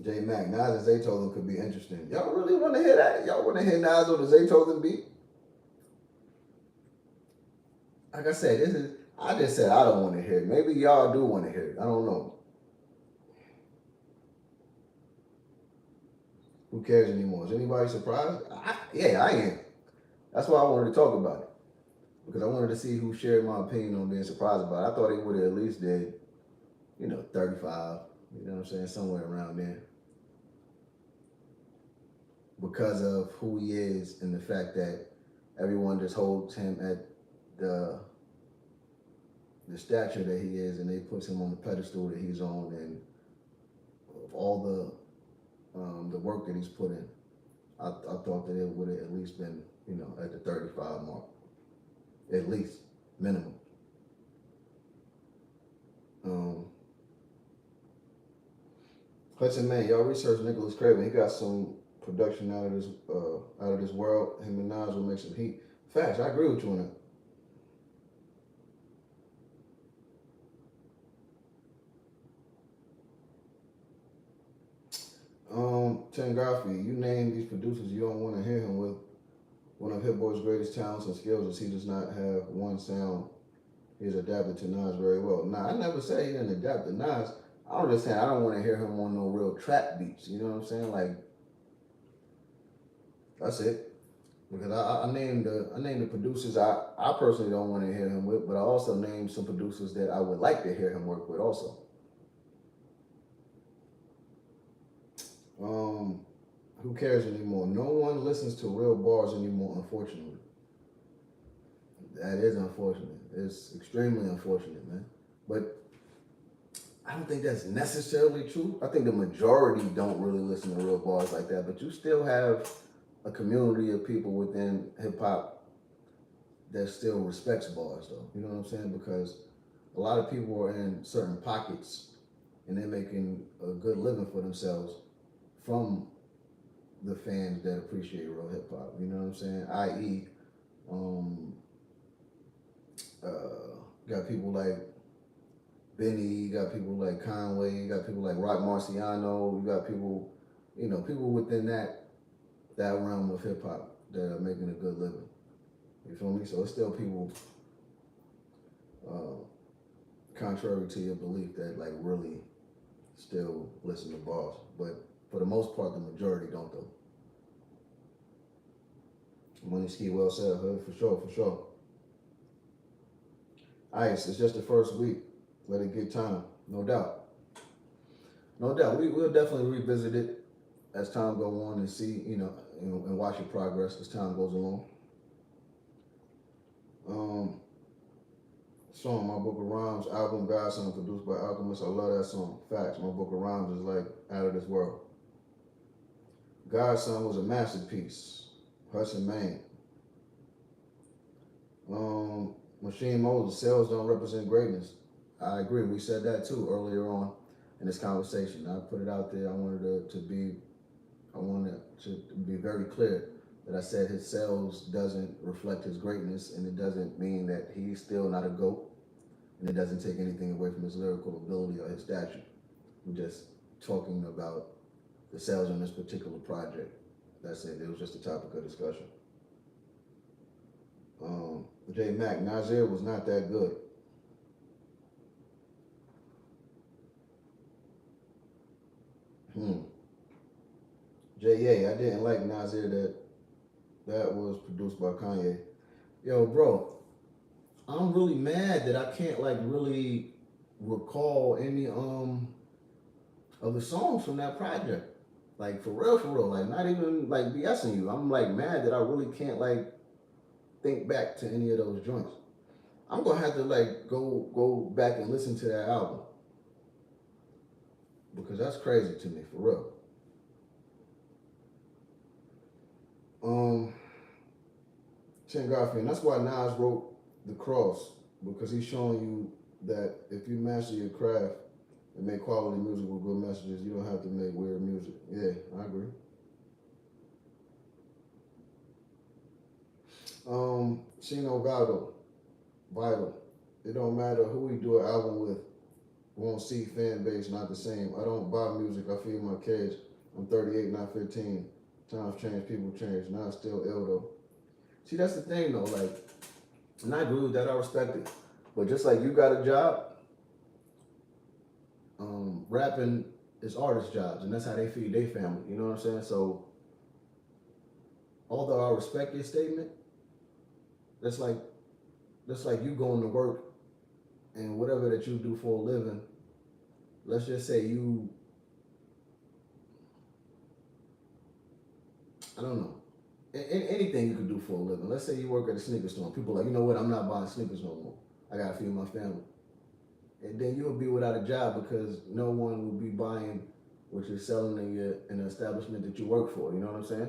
J Mac, Nas and Zaytoven could be interesting. Y'all really want to hear that? Y'all want to hear Nas on the Zaytoven beat? Like I said, I just said I don't want to hear it. Maybe y'all do want to hear it. I don't know. Who cares anymore? Is anybody surprised? Yeah, I am. That's why I wanted to talk about it. Because I wanted to see who shared my opinion on being surprised about it. I thought he would have at least did, 35. You know what I'm saying? Somewhere around there. Because of who he is and the fact that everyone just holds him at the stature that he is, and they put him on the pedestal that he's on, and all the work that he's put in. I thought that it would have at least been, at the 35 mark. At least, minimum. Hudson Man, y'all research Nicholas Craven. He got some production out of this world. Him and Nas will make some heat. Facts, I agree with you on that. Tengafi, you name these producers you don't want to hear him with. One of Hit Boy's greatest talents and skills is he does not have one sound. He's adapted to Nas very well. Nah, I never said he didn't adapt to Nas. I'm just saying I don't want to hear him on no real trap beats. You know what I'm saying? Like, that's it. Because I named the producers I personally don't want to hear him with, but I also named some producers that I would like to hear him work with also. Who cares anymore? No one listens to real bars anymore, unfortunately. That is unfortunate. It's extremely unfortunate, man. But I don't think that's necessarily true. I think the majority don't really listen to real bars like that, but you still have a community of people within hip hop that still respects bars though. You know what I'm saying? Because a lot of people are in certain pockets and they're making a good living for themselves from the fans that appreciate real hip hop. You know what I'm saying? I.e., got people like Benny, you got people like Conway, you got people like Rock Marciano, you got people, people within that realm of hip hop that are making a good living. You feel me? So it's still people contrary to your belief, that like really still listen to Boss. But for the most part, the majority don't though. Money Ski, well said, Hood, for sure, for sure. Ice, it's just the first week. Let it get time, no doubt. No doubt. We'll definitely revisit it as time go on and see, and watch your progress as time goes along. Um, Song, My Book of Rhymes, album Godson, produced by Alchemist. I love that song. Facts. My Book of Rhymes is like out of this world. Godson was a masterpiece. Hudson, Maine. Machine Moses, sales don't represent greatness. I agree. We said that too earlier on in this conversation. I put it out there. I wanted to be very clear that I said his sales doesn't reflect his greatness, and it doesn't mean that he's still not a GOAT, and it doesn't take anything away from his lyrical ability or his stature. We're just talking about the sales on this particular project. That's it. It was just a topic of discussion. J Mac, Nasir was not that good. J.A., I didn't like Nasir that was produced by Kanye. Yo, bro, I'm really mad that I can't like really recall any of the songs from that project. Like for real. Like not even like BSing you. I'm like mad that I really can't like think back to any of those joints. I'm gonna have to like go back and listen to that album because that's crazy to me for real. Chin Garfield, and that's why Nas wrote The Cross, because he's showing you that if you master your craft and make quality music with good messages, you don't have to make weird music. Yeah, I agree. Chino Vital. It don't matter who we do an album with, won't see fan base not the same. I don't buy music, I feed my kids. I'm 38, not 15. Times change, people change. Now it's still ill though. See, that's the thing though, like, and I agree with that, I respect it. But just like you got a job, rapping is artists' jobs, and that's how they feed their family. You know what I'm saying? So, although I respect your statement, that's like you going to work and whatever that you do for a living. Let's just say I don't know, anything you could do for a living. Let's say you work at a sneaker store. People are like, you know what? I'm not buying sneakers no more. I gotta feed my family. And then you'll be without a job because no one will be buying what you're selling in the establishment that you work for. You know what I'm saying?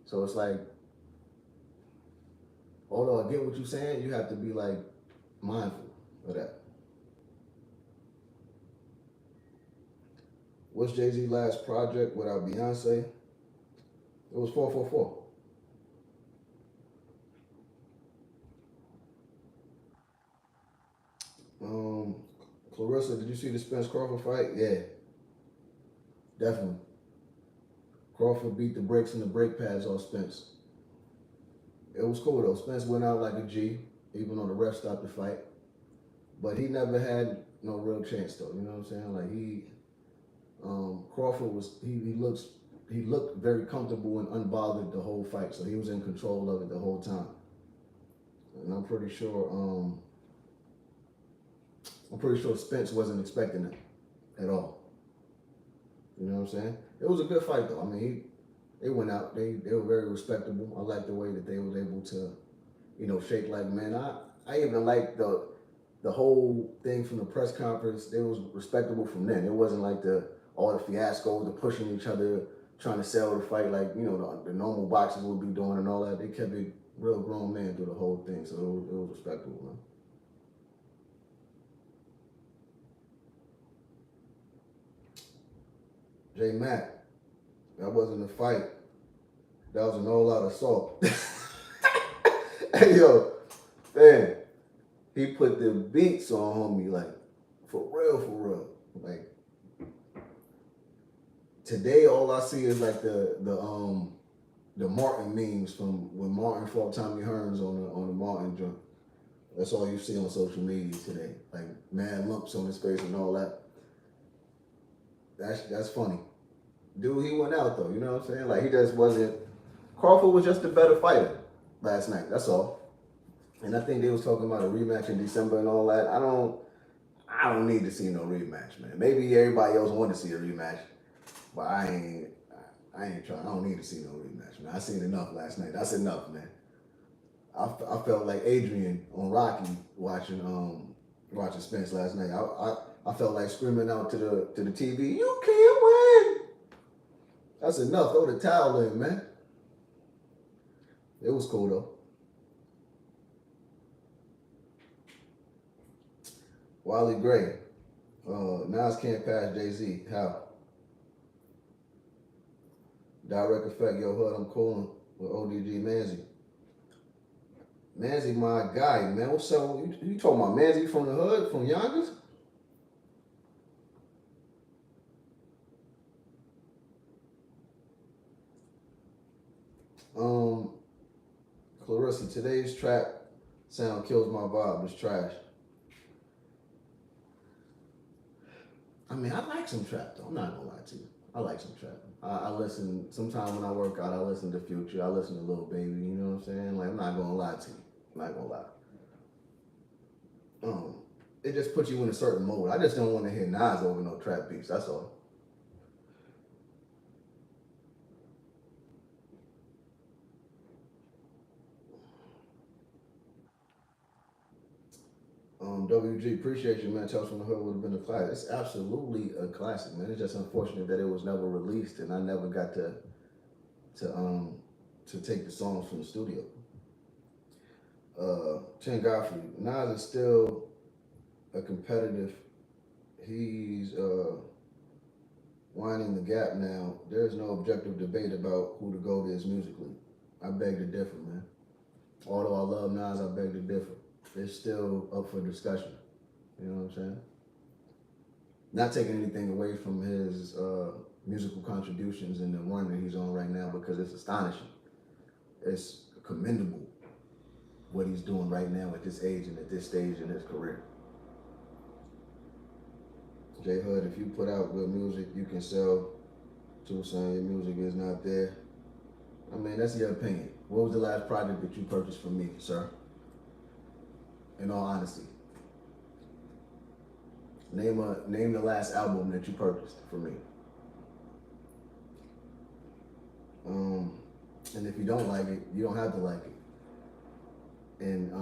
So it's like, although I get what you're saying, you have to be like mindful of that. What's Jay-Z's last project without Beyonce? It was 444. Clarissa, did you see the Spence Crawford fight? Yeah, definitely. Crawford beat the brakes and the brake pads off Spence. It was cool though. Spence went out like a G, even though the ref stopped the fight. But he never had no real chance though. You know what I'm saying? Like Crawford he looked very comfortable and unbothered the whole fight. So he was in control of it the whole time. And I'm pretty sure Spence wasn't expecting it at all. You know what I'm saying? It was a good fight though. I mean, they went out. They were very respectable. I like the way that they was able to, shake like men. I even like the whole thing from the press conference. It was respectable from then. It wasn't like all the fiascos, the pushing each other, trying to sell the fight like the normal boxers would be doing and all that. They kept it real grown man through the whole thing, so it was respectable, man. J Mac, that wasn't a fight. That was an all-out assault. Hey yo, man, he put the beats on homie like for real. Like today, all I see is like the Martin memes from when Martin fought Tommy Hearns on the Martin joint. That's all you see on social media today. Like mad lumps on his face and all that. That's funny. Dude, he went out though, you know what I'm saying? Like he just wasn't Crawford was just a better fighter last night, that's all. And I think they was talking about a rematch in December and all that. I don't need to see no rematch, man. Maybe everybody else want to see a rematch, but I ain't trying. I don't need to see no rematch, man. I seen enough last night. That's enough, man. I felt like Adrian on Rocky watching Spence last night. I felt like screaming out to the TV, "You can't win!" That's enough. Throw the towel in, man. It was cool though. Wally Gray. Nas can't pass Jay-Z. How? Direct effect, yo, Hood, I'm calling with ODG Manzi. Manzi, my guy, man. What's up? You talking about Manzi from the hood, from Yonkers? Clarissa, today's trap sound kills my vibe. It's trash. I mean, I like some trap though. I'm not gonna lie to you. I like some trap. I listen sometimes when I work out. I listen to Future. I listen to Lil Baby. You know what I'm saying? Like I'm not gonna lie to you. I'm not gonna lie. It just puts you in a certain mode. I just don't want to hear Nas over no trap beats. That's all. WG, appreciate you, man. Tales from the Hood would have been a classic. It's absolutely a classic, man. It's just unfortunate that it was never released, and I never got to take the songs from the studio. Chen Godfrey, Nas is still a competitive. He's winding the gap now. There's no objective debate about who the GOAT is musically. I beg to differ, man. Although I love Nas, I beg to differ. It's still up for discussion. You know what I'm saying? Not taking anything away from his musical contributions and the run that he's on right now because it's astonishing. It's commendable what he's doing right now at this age and at this stage in his career. J Hood, if you put out good music, you can sell. To saying your music is not there. I mean, that's your opinion. What was the last project that you purchased from me, sir? In all honesty. Name the last album that you purchased for me. And if you don't like it, you don't have to like it. And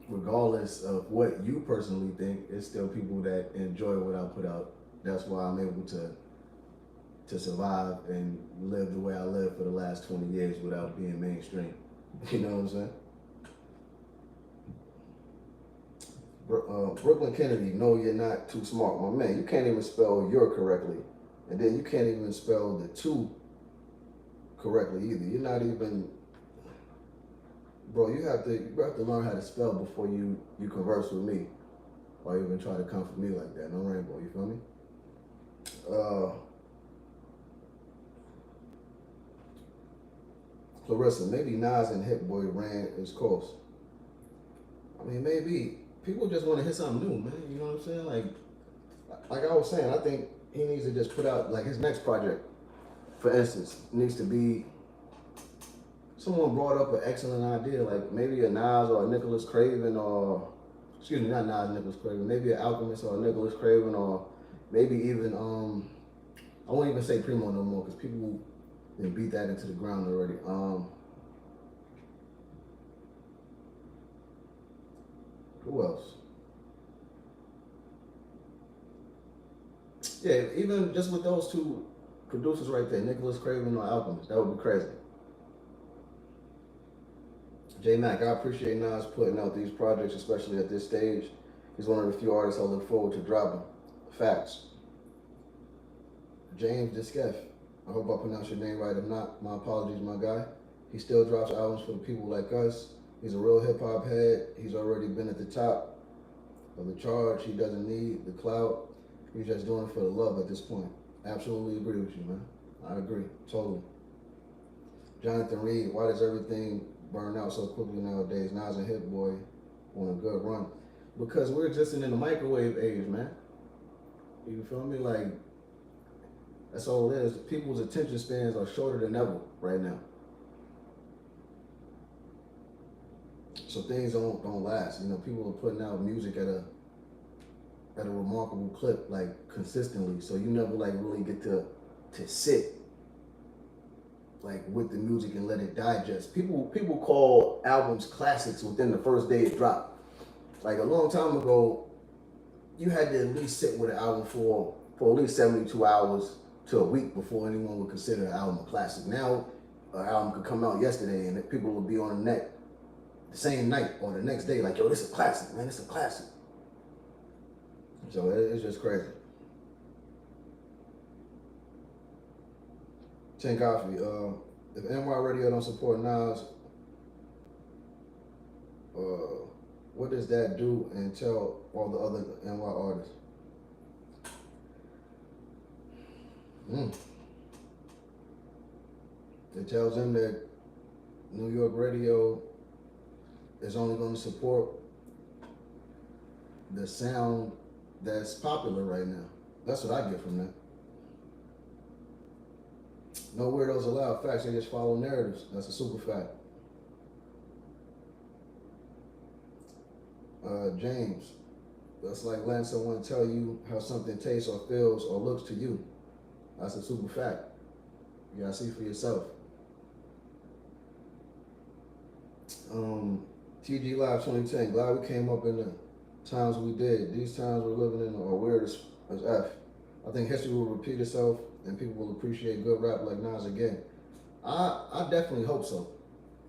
regardless of what you personally think, it's still people that enjoy what I put out. That's why I'm able to survive and live the way I live for the last 20 years without being mainstream. You know what I'm saying? Brooklyn Kennedy, no, you're not too smart. My man, you can't even spell your correctly. And then you can't even spell the two correctly either. You're not even, bro, you have to learn how to spell before you converse with me. Or even try to come for me like that. No rainbow, you feel me? Clarissa, maybe Nas and Hit Boy ran his course. I mean, maybe. People just want to hear something new, man. You know what I'm saying? Like I was saying, I think he needs to just put out, like his next project, for instance, needs to be, someone brought up an excellent idea, like maybe a Nas or a Nicholas Craven or, excuse me, not Nas, Nicholas Craven, maybe an Alchemist or a Nicholas Craven or maybe even, I won't even say Primo no more because people they beat that into the ground already. Who else? Yeah, even just with those two producers right there, Nicholas Craven or Alchemist, that would be crazy. J Mac, I appreciate Nas putting out these projects, especially at this stage. He's one of the few artists I look forward to dropping. Facts. James Diskeff, I hope I pronounced your name right. If not, my apologies, my guy. He still drops albums for the people like us. He's a real hip hop head. He's already been at the top of the charge. He doesn't need the clout. He's just doing it for the love at this point. Absolutely agree with you, man. I agree, totally. Jonathan Reed, why does everything burn out so quickly nowadays? Nas and Hit Boy on a good run, because we're just in the microwave age, man. You feel me? Like, that's all it is. People's attention spans are shorter than ever right now. So things don't last. You know, people are putting out music at a remarkable clip, like consistently. So you never like really get to sit like with the music and let it digest. People call albums classics within the first day it dropped. Like a long time ago, you had to at least sit with an album for at least 72 hours to a week before anyone would consider an album a classic. Now, an album could come out yesterday and people will be on the net the same night or the next day, like, yo, this is a classic, man, this is a classic. So it's just crazy. Chen Coffee, if NY Radio don't support Nas, what does that do and tell all the other NY artists? It tells them that New York radio is only going to support the sound that's popular right now. That's what I get from that. No weirdos allowed. Facts, they just follow narratives. That's a super fact. James, that's like letting someone tell you how something tastes or feels or looks to you. That's a super fact. You gotta see for yourself. TG Live 2010, glad we came up in the times we did. These times we're living in are weird as F. I think history will repeat itself and people will appreciate good rap like Nas again. I definitely hope so.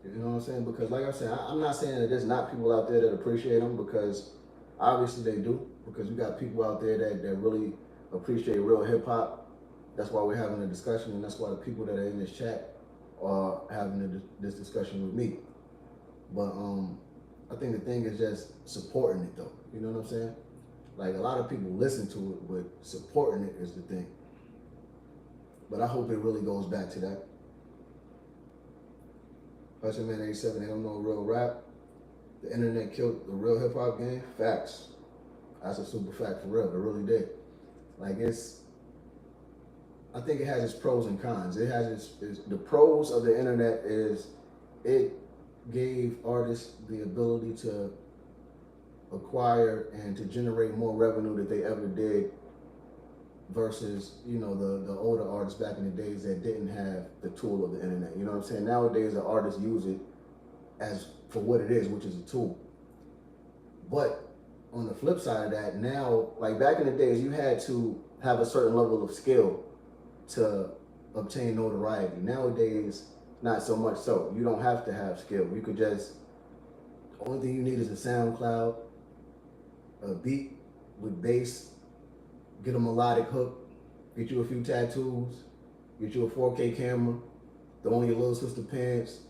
You know what I'm saying? Because like I said, I'm not saying that there's not people out there that appreciate them, because obviously they do. Because we got people out there that really appreciate real hip hop. That's why we're having a discussion, and that's why the people that are in this chat are having this discussion with me. But I think the thing is just supporting it though. You know what I'm saying? Like, a lot of people listen to it, but supporting it is the thing. But I hope it really goes back to that. Hudson Man 87, they don't know real rap. The internet killed the real hip hop game. Facts. That's a super fact for real. It really did. Like, I think it has its pros and cons. It has the pros of the internet is it gave artists the ability to acquire and to generate more revenue that they ever did, versus, you know, the older artists back in the days that didn't have the tool of the internet. You know what I'm saying? Nowadays the artists use it as for what it is, which is a tool. But on the flip side of that, now, like back in the days, you had to have a certain level of skill to obtain notoriety. Nowadays, not so much so. You don't have to have skill. You could just, the only thing you need is a SoundCloud, a beat with bass, get a melodic hook, get you a few tattoos, get you a 4K camera, throw on your little sister pants,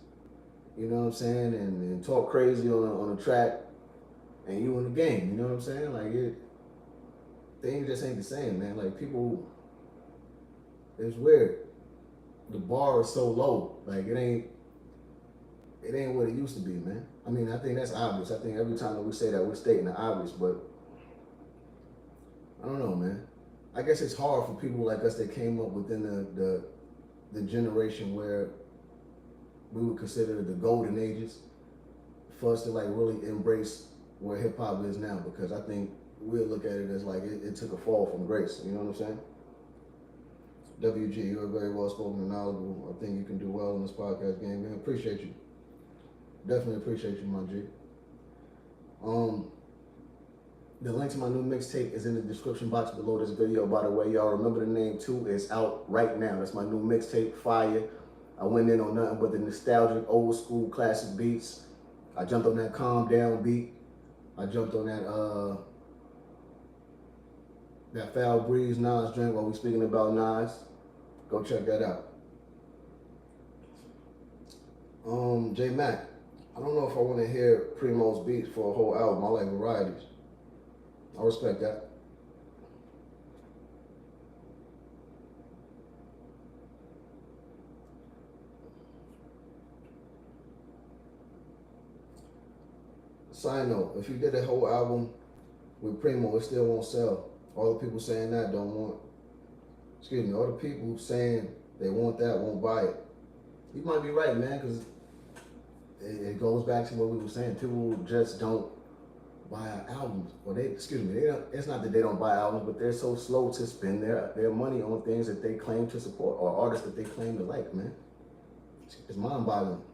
you know what I'm saying, and talk crazy on a track, and you in the game, you know what I'm saying? Like, things just ain't the same, man. Like, people, it's weird. The bar is so low. Like, it ain't what it used to be, man. I mean, I think that's obvious. I think every time that we say that, we're stating the obvious, but I don't know, man. I guess it's hard for people like us that came up within the generation where we would consider the golden ages, for us to like really embrace where hip hop is now, because I think we'll look at it as like it took a fall from grace. You know what I'm saying? WG, you're very well spoken and knowledgeable. I think you can do well in this podcast game, man. Appreciate you. Definitely appreciate you, my G. The link to my new mixtape is in the description box below this video, by the way. Y'all remember the name too. It's out right now. That's my new mixtape, Fire. I went in on nothing but the nostalgic, old school, classic beats. I jumped on that Calm Down beat. I jumped on that Foul Breeze Nas joint while we speaking about Nas. Go check that out. J Mac, I don't know if I want to hear Primo's beats for a whole album. I like varieties. I respect that. Side note, if you did a whole album with Primo, it still won't sell. All the people saying that don't want, all the people saying they want that won't buy it. You might be right, man, because it goes back to what we were saying. People just don't buy albums, or they don't, it's not that they don't buy albums, but they're so slow to spend their money on things that they claim to support or artists that they claim to like, man. It's mind-boggling.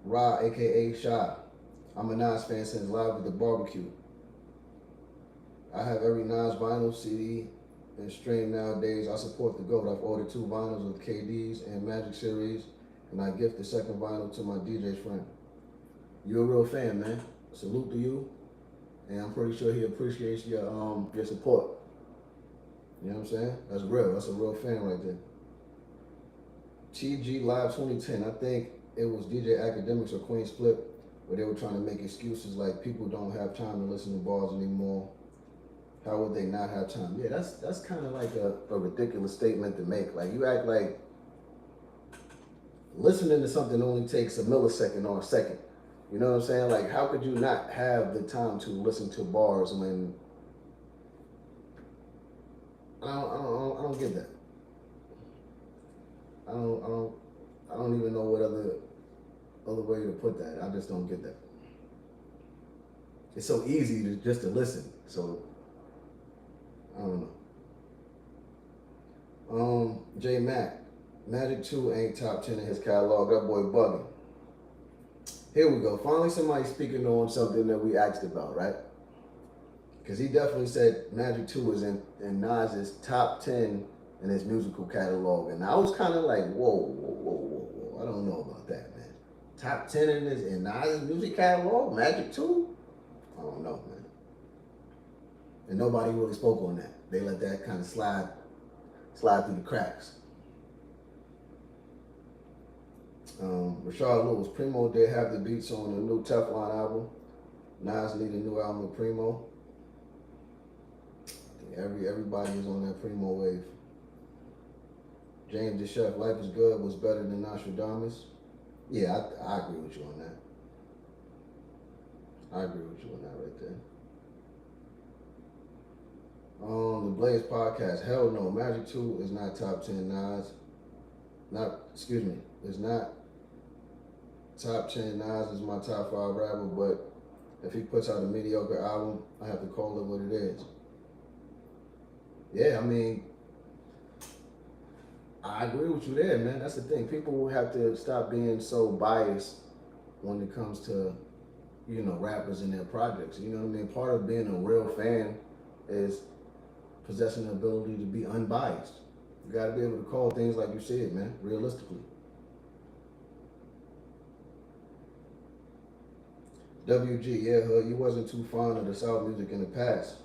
Ra, aka Shy. I'm a Nas fan since Live at the Barbecue. I have every Nas vinyl, CD, and stream nowadays. I support the GOAT. I've ordered 2 vinyls of KD's and Magic series, and I gift the second vinyl to my DJ friend. You're a real fan, man. Salute to you, and I'm pretty sure he appreciates your support. You know what I'm saying? That's real. That's a real fan right there. TG Live 2010. I think it was DJ Academics or Queen Split where they were trying to make excuses like people don't have time to listen to bars anymore. How would they not have time? Yeah, that's kind of like a ridiculous statement to make. Like, you act like listening to something only takes a millisecond or a second. You know what I'm saying? Like, how could you not have the time to listen to bars when I don't get that. I don't even know what other way to put that. I just don't get that. It's so easy to listen. So I don't know. J Mac, Magic 2 ain't top 10 in his catalog. That boy bugging. Here we go. Finally somebody speaking on something that we asked about, right? Because he definitely said Magic 2 is in Nas's top 10 in his musical catalog. And I was kind of like, whoa. I don't know about that, man. Top 10 in Nas's music catalog? Magic 2? I don't know, man. And nobody really spoke on that. They let that kind of slide through the cracks. Rashad Lewis, Primo did have the beats on the new Teflon album. Nas need a new album with Primo. I think everybody is on that Primo wave. James the Chef, Life is Good was better than Nostradamus. Yeah, I agree with you on that. I agree with you on that right there. The Blaze Podcast, hell no, Magic 2 is not top 10 Nas. It's not top 10 Nas is my top 5 rapper, but if he puts out a mediocre album, I have to call it what it is. Yeah, I mean, I agree with you there, man. That's the thing. People have to stop being so biased when it comes to, rappers and their projects. You know what I mean? Part of being a real fan is possessing the ability to be unbiased. You gotta be able to call things like you said, man, realistically. WG, yeah, you wasn't too fond of the South music in the past.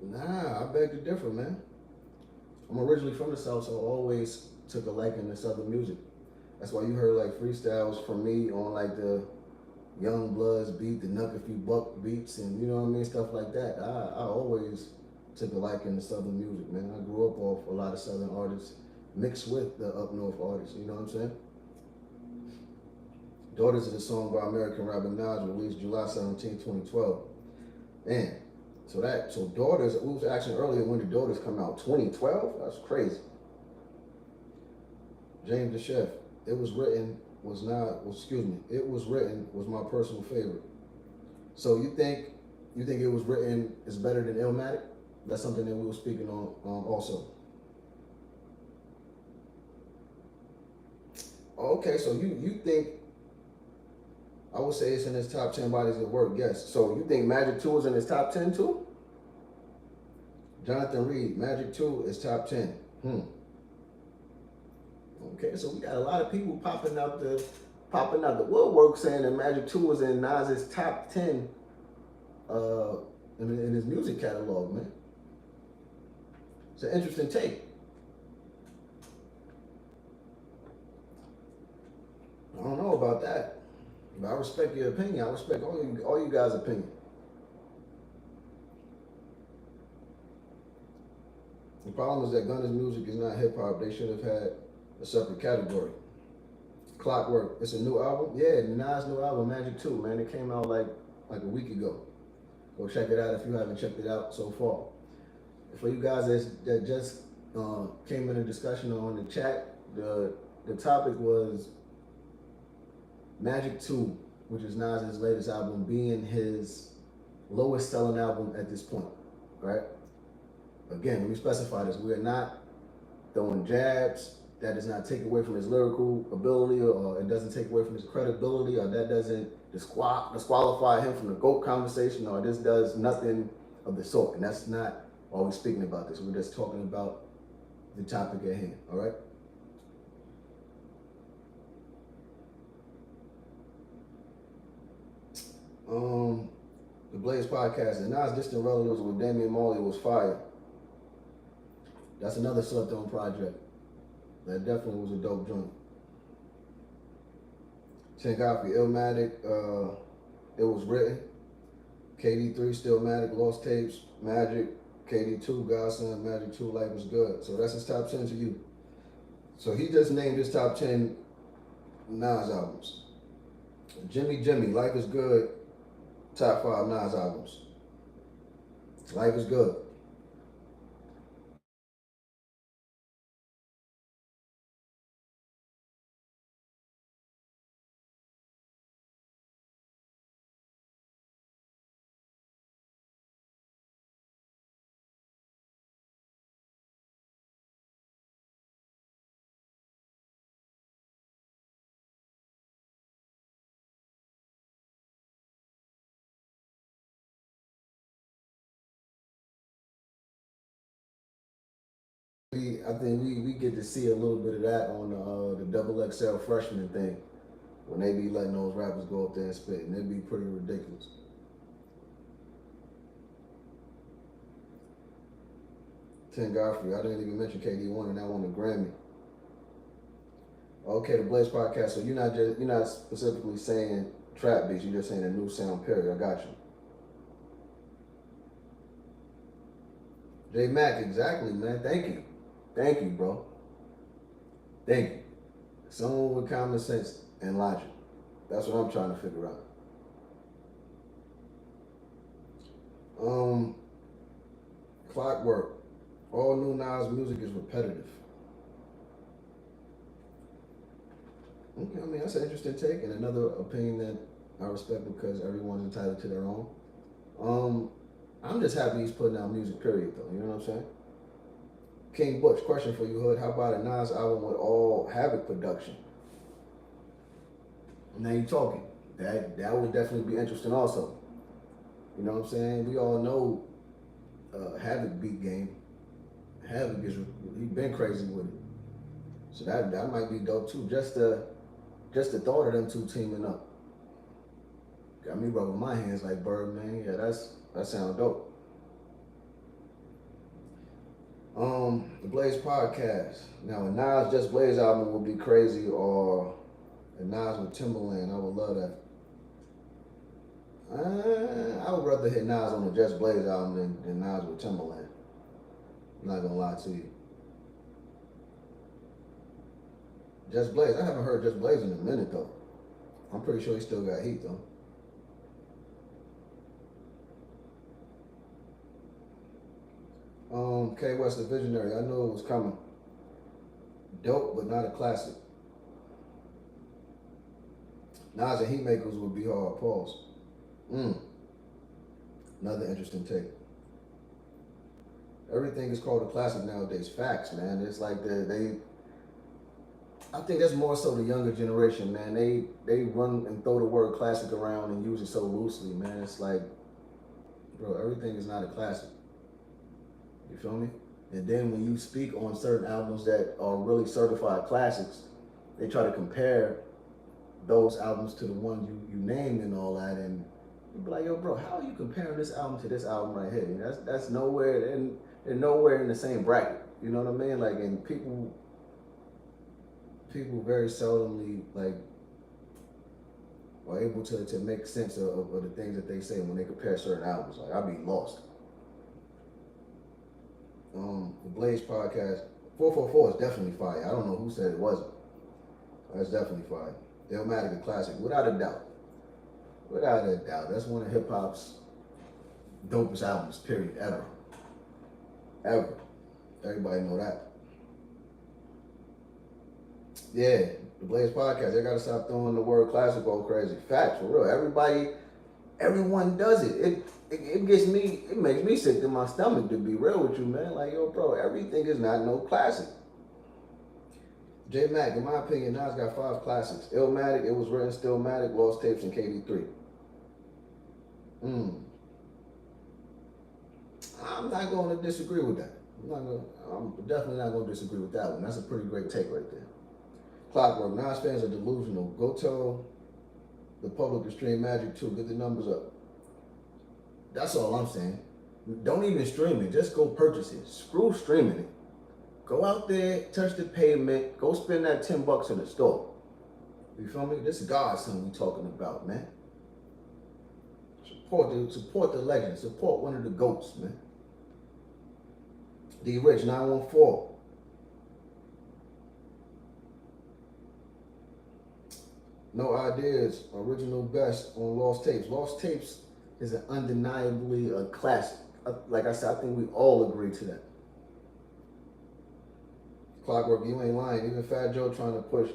Nah, I beg to differ, man. I'm originally from the South, so I always took a liking to Southern music. That's why you heard like freestyles from me on like the Young Bloods beat, the Nuck If You Buck beats, and you know what I mean, stuff like that. I always took a liking to Southern music, man. I grew up off a lot of Southern artists mixed with the up north artists, you know what I'm saying? Daughters is a song by American rapper Nas, released July 17, 2012. Man, so Daughters, we was asking earlier, when did Daughters come out? 2012? That's crazy. James the Chef, it was written was my personal favorite. So you think it was written is better than Illmatic? That's something that we were speaking on also. Okay, so you think, I would say it's in his top 10 bodies of work, yes. So you think Magic 2 is in his top 10 too? Jonathan Reed, Magic 2 is top 10. Okay, so we got a lot of people popping out the woodwork saying that Magic 2 was in Nas's top 10 in his music catalog, man. It's an interesting take. I don't know about that, but I respect your opinion. I respect all you guys' opinion. The problem is that Gunna's music is not hip hop. They should have had a separate category. Clockwork. It's a new album. Yeah, Nas' new album, Magic 2, man. It came out like a week ago. Go check it out if you haven't checked it out so far. For you guys that just came in a discussion on the chat, the topic was Magic 2, which is Nas' latest album, being his lowest selling album at this point, right? Again, let me specify this. We are not throwing jabs. That does not take away from his lyrical ability, or it doesn't take away from his credibility, or that doesn't disqualify him from the GOAT conversation, or this does nothing of the sort. And that's not why we're speaking about this. We're just talking about the topic at hand, all right? The Blaze podcast, the Nas Distant Relatives with Damian Marley was fire. That's another slept on project. That definitely was a dope joint. Chen Godfrey, Illmatic, it was written. KD3, Stillmatic, Lost Tapes, Magic, KD2, Godson, Magic 2, Life is Good. So that's his top 10 to you. So he just named his top 10 Nas albums. Jimmy, Life is Good, top 5 Nas albums. Life is Good. I think we get to see a little bit of that on the double XL freshman thing when they be letting those rappers go up there and spit, and it'd be pretty ridiculous. Tim Godfrey, I didn't even mention KD1 and that won a Grammy. Okay, the Blaze podcast. So you're not specifically saying trap beats. You're just saying a new sound. Period. I got you. J Mac, exactly, man. Thank you, bro. Thank you. Someone with common sense and logic. That's what I'm trying to figure out. Clockwork. All new Nas music is repetitive. Okay, I mean, that's an interesting take and another opinion that I respect because everyone's entitled to their own. I'm just happy he's putting out music, period, though. You know what I'm saying? King Butch, question for you, Hood. How about a Nas album with all Havoc production? Now you talking. That would definitely be interesting also. You know what I'm saying? We all know Havoc beat game. Havoc he been crazy with it. So that might be dope too. Just the thought of them two teaming up got me rubbing my hands like Birdman. Yeah, that sounds dope. The Blaze podcast. Now, a Nas Just Blaze album would be crazy, or a Nas with Timberland. I would love that. I would rather hit Nas on the Just Blaze album than Nas with Timberland. I'm not gonna lie to you. Just Blaze. I haven't heard Just Blaze in a minute though. I'm pretty sure he still got heat though. K West the Visionary. I knew it was coming. Dope, but not a classic. Nas and Heatmakers would be hard. Pause. Another interesting take. Everything is called a classic nowadays. Facts, man. It's like I think that's more so the younger generation, man. They run and throw the word classic around and use it so loosely, man. It's like, bro, everything is not a classic. You feel me? And then when you speak on certain albums that are really certified classics, they try to compare those albums to the ones you named and all that, and you be like, yo, bro, how are you comparing this album to this album right here? That's nowhere, and they're nowhere in the same bracket. You know what I mean? Like, and people very seldomly like are able to make sense of the things that they say when they compare certain albums. Like, I'd be lost. The Blaze podcast, 444 is definitely fire. I don't know who said it wasn't. That's definitely fire. Illmatic, a classic, without a doubt. Without a doubt. That's one of hip hop's dopest albums, period, ever. Ever. Everybody know that. Yeah, the Blaze Podcast. They gotta stop throwing the word classic all crazy. Facts, for real. Everyone does it. It gets me, it makes me sick to my stomach to be real with you, man. Like, yo, bro, everything is not no classic. J Mac, in my opinion, Nas got 5 classics. Illmatic, It Was Written, Stillmatic, Lost Tapes, and KD3. I'm not going to disagree with that. I'm definitely not going to disagree with that one. That's a pretty great take right there. Clockwork, Nas fans are delusional. Go tell the public to stream Magic too. Get the numbers up. That's all I'm saying. Don't even stream it. Just go purchase it. Screw streaming it. Go out there, touch the pavement. Go spend that $10 in the store. You feel me? This is God's son we talking about, man. Support the legend. Support one of the GOATs, man. D Rich 914. No Ideas, original best on Lost Tapes. Lost Tapes is an undeniably a classic. Like I said, I think we all agree to that. Clockwork, you ain't lying. Even Fat Joe trying to push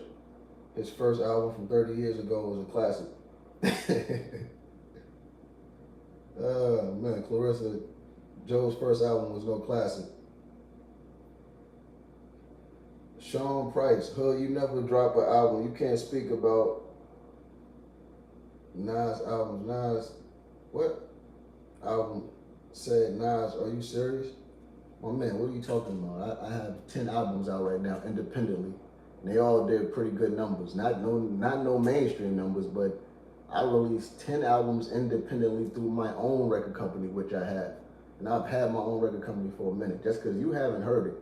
his first album from 30 years ago was a classic. Man, Clarissa, Joe's first album was no classic. Sean Price, Hood, you never drop an album. You can't speak about Nas albums. Nas, what album said Nas? Are you serious? My man, what are you talking about? I have 10 albums out right now independently. And they all did pretty good numbers. Not no mainstream numbers, but I released 10 albums independently through my own record company, which I have. And I've had my own record company for a minute. Just because you haven't heard it,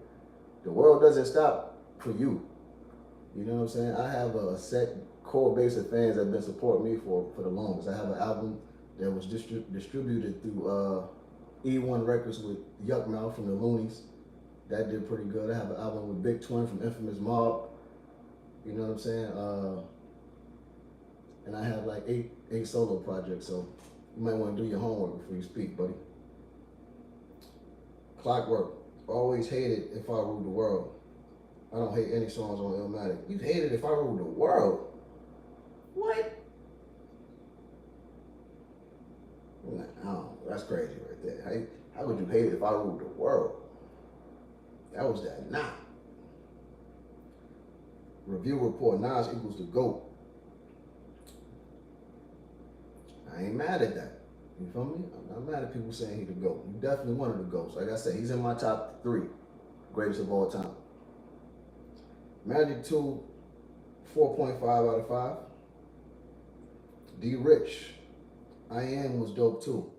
the world doesn't stop for you. You know what I'm saying? I have a set core base of fans that have been supporting me for the longest. I have an album that was distributed through E1 Records with Yuck Mouth from the Loonies. That did pretty good. I have an album with Big Twin from Infamous Mob. You know what I'm saying? And I have like eight solo projects, so you might want to do your homework before you speak, buddy. Clockwork. Always hated If I Ruled the World. I don't hate any songs on Illmatic. You hated If I Ruled the World? What? No, that's crazy right there. How would you hate it If I Ruled the World? That was that nah. Review report, Nas equals the GOAT. I ain't mad at that. You feel me? I'm not mad at people saying he the GOAT. He's definitely one of the GOATs. Like I said, he's in my top 3 greatest of all time. Magic 2, 4.5 out of 5. D Rich, I Am was dope too.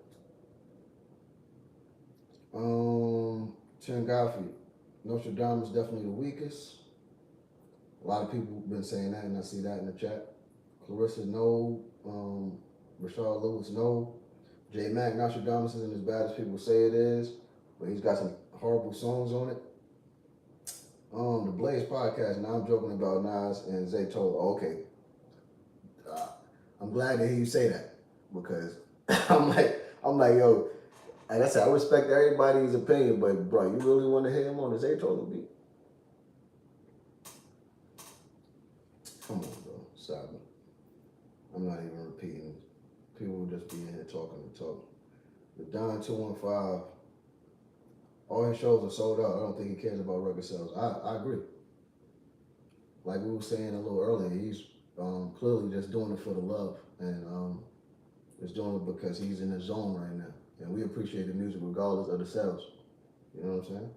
Tim Godfrey, Nostradamus definitely the weakest. A lot of people have been saying that, and I see that in the chat. Clarissa, no. Rashard Lewis, no. J Mac, Nostradamus isn't as bad as people say it is, but he's got some horrible songs on it. The Blaze Podcast, now I'm joking about Nas and Zay Tola. Okay. I'm glad to hear you say that, because I'm like, yo, like I said, I respect everybody's opinion, but bro, you really want to hear him on the Zay Tola beat? Come on, bro. Stop it. I'm not even repeating. People will just be in here talking and talking. The Don 215, all his shows are sold out. I don't think he cares about record sales. I agree. Like we were saying a little earlier, he's clearly just doing it for the love, and just doing it because he's in the zone right now. And we appreciate the music regardless of the sales. You know what I'm saying?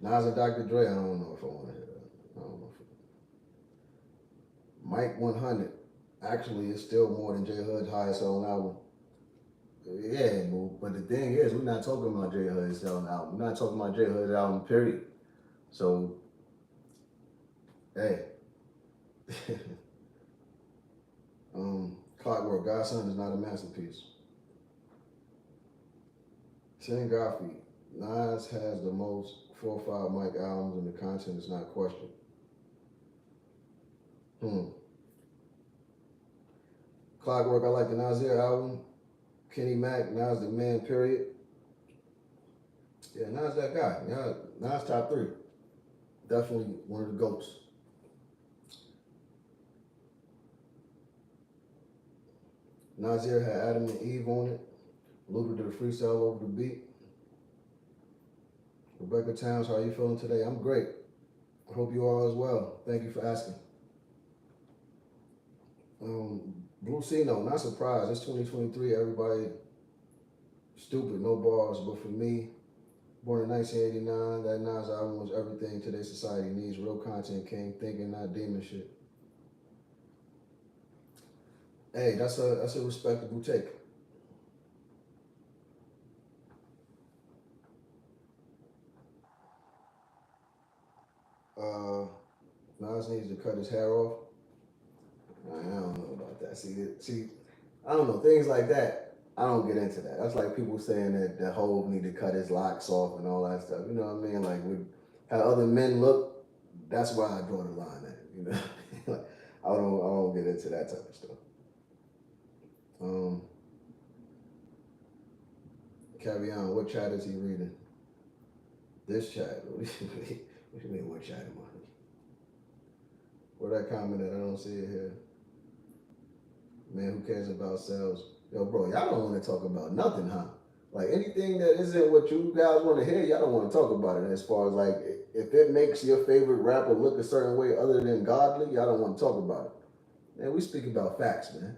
Nas and Dr. Dre, I don't know if I want to hear that. I don't know if Mike 100 actually is still more than J Hood's highest selling album. Yeah, but the thing is, we're not talking about J Hood's selling album. We're not talking about J Hood's album, period. So, hey. Clockwork, Godson is not a masterpiece. Shane Godfrey, Nas has the most 4 or 5 Mike albums and the content is not questioned. Clockwork, I like the Nasir album. Kenny Mack, Nas the man, period. Yeah, Nas that guy. Yeah, Nas top 3. Definitely one of the GOATs. Nasir had Adam and Eve on it. Luda did a freestyle over the beat. Rebecca Towns, how are you feeling today? I'm great. I hope you are as well. Thank you for asking. Blue Cino, not surprised. It's 2023. Everybody stupid, no bars. But for me, born in 1989, that Nas album was everything today's society needs. Real content, king, thinking, not demon shit. Hey, that's a respectable take. Nas needs to cut his hair off. I don't know about that. See, I don't know, things like that. I don't get into that. That's like people saying that Hov need to cut his locks off and all that stuff. You know what I mean? Like with how other men look, that's why I draw the line at. You know, like, I don't get into that type of stuff. Carry on. What chat is he reading? This chat. What you mean? What chat am I? Where that comment at? I don't see it here. Man, who cares about sales? Yo, bro, y'all don't want to talk about nothing, huh? Like anything that isn't what you guys want to hear, y'all don't want to talk about it. As far as like, if it makes your favorite rapper look a certain way other than godly, y'all don't want to talk about it. Man, we speak about facts, man.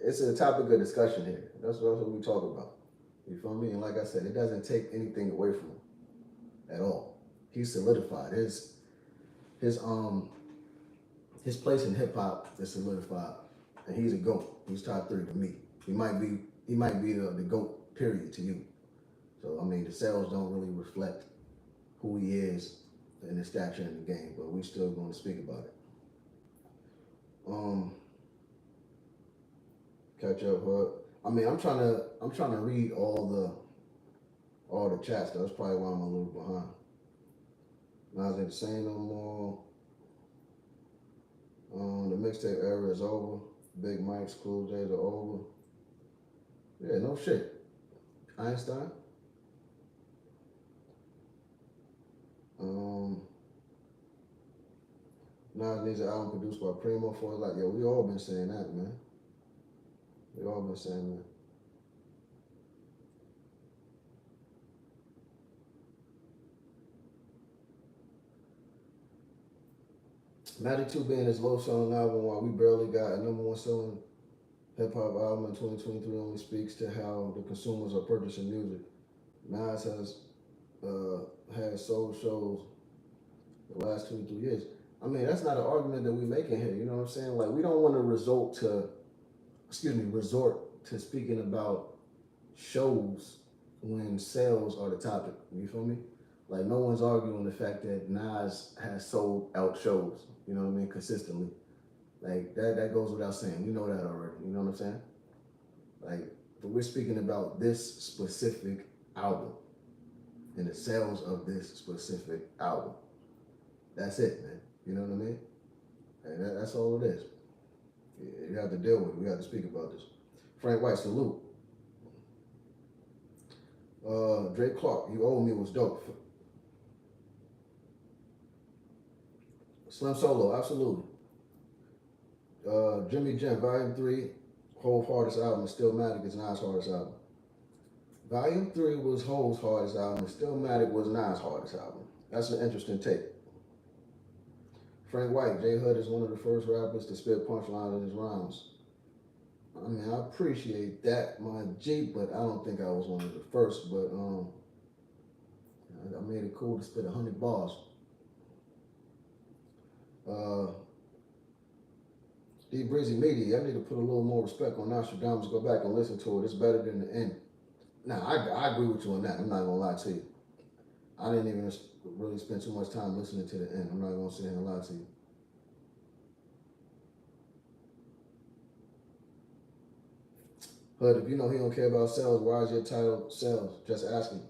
It's a topic of discussion here. That's what we talk about. You feel me? And like I said, it doesn't take anything away from him at all. He's solidified. His place in hip hop is solidified, and he's a GOAT. He's top 3 to me. He might be the GOAT, period, to you. So I mean, the sales don't really reflect who he is and his stature in the game, but we still going to speak about it. Catch up, Hood. I mean, I'm trying to read all the chats. That's probably why I'm a little behind. Nas ain't the same no more. The mixtape era is over. Big Mike's, Cool J's are over. Yeah, no shit. Einstein. Nas needs an album produced by Primo for his life. Yo, we all been saying that, man. We all been saying that. Magic 2 being his low selling album while we barely got a #1 selling hip hop album in 2023 only speaks to how the consumers are purchasing music. Nas has had sold shows the last 2 to 3 years. I mean, that's not an argument that we're making here. You know what I'm saying? Like, we don't want to resort to speaking about shows when sales are the topic. You feel me? Like, no one's arguing the fact that Nas has sold out shows. You know what I mean? Consistently. Like, that goes without saying. We know that already. You know what I'm saying? Like, but we're speaking about this specific album and the sales of this specific album. That's it, man. You know what I mean? And that's all it is. You have to deal with it. We have to speak about this. Frank White, salute. Drake Clark, You Owe Me was dope. Slim Solo, absolutely. Jimmy Jam, Volume 3, Hov's hardest album, Stillmatic is Nas' hardest album. Volume 3 was Hov's hardest album, Stillmatic was Nas' hardest album. That's an interesting take. Frank White, J Hood is one of the first rappers to spit punchlines in his rhymes. I mean, I appreciate that, my G, but I don't think I was one of the first, but I made it cool to spit 100 bars. D Breezy Media, I need to put a little more respect on Nostradamus. Go back and listen to it. It's better than the end. Nah, I agree with you on that. I'm not gonna lie to you. I didn't even really spend too much time listening to the end. I'm not gonna sit here and lie to you. But if you know he don't care about sales, why is your title sales? Just asking.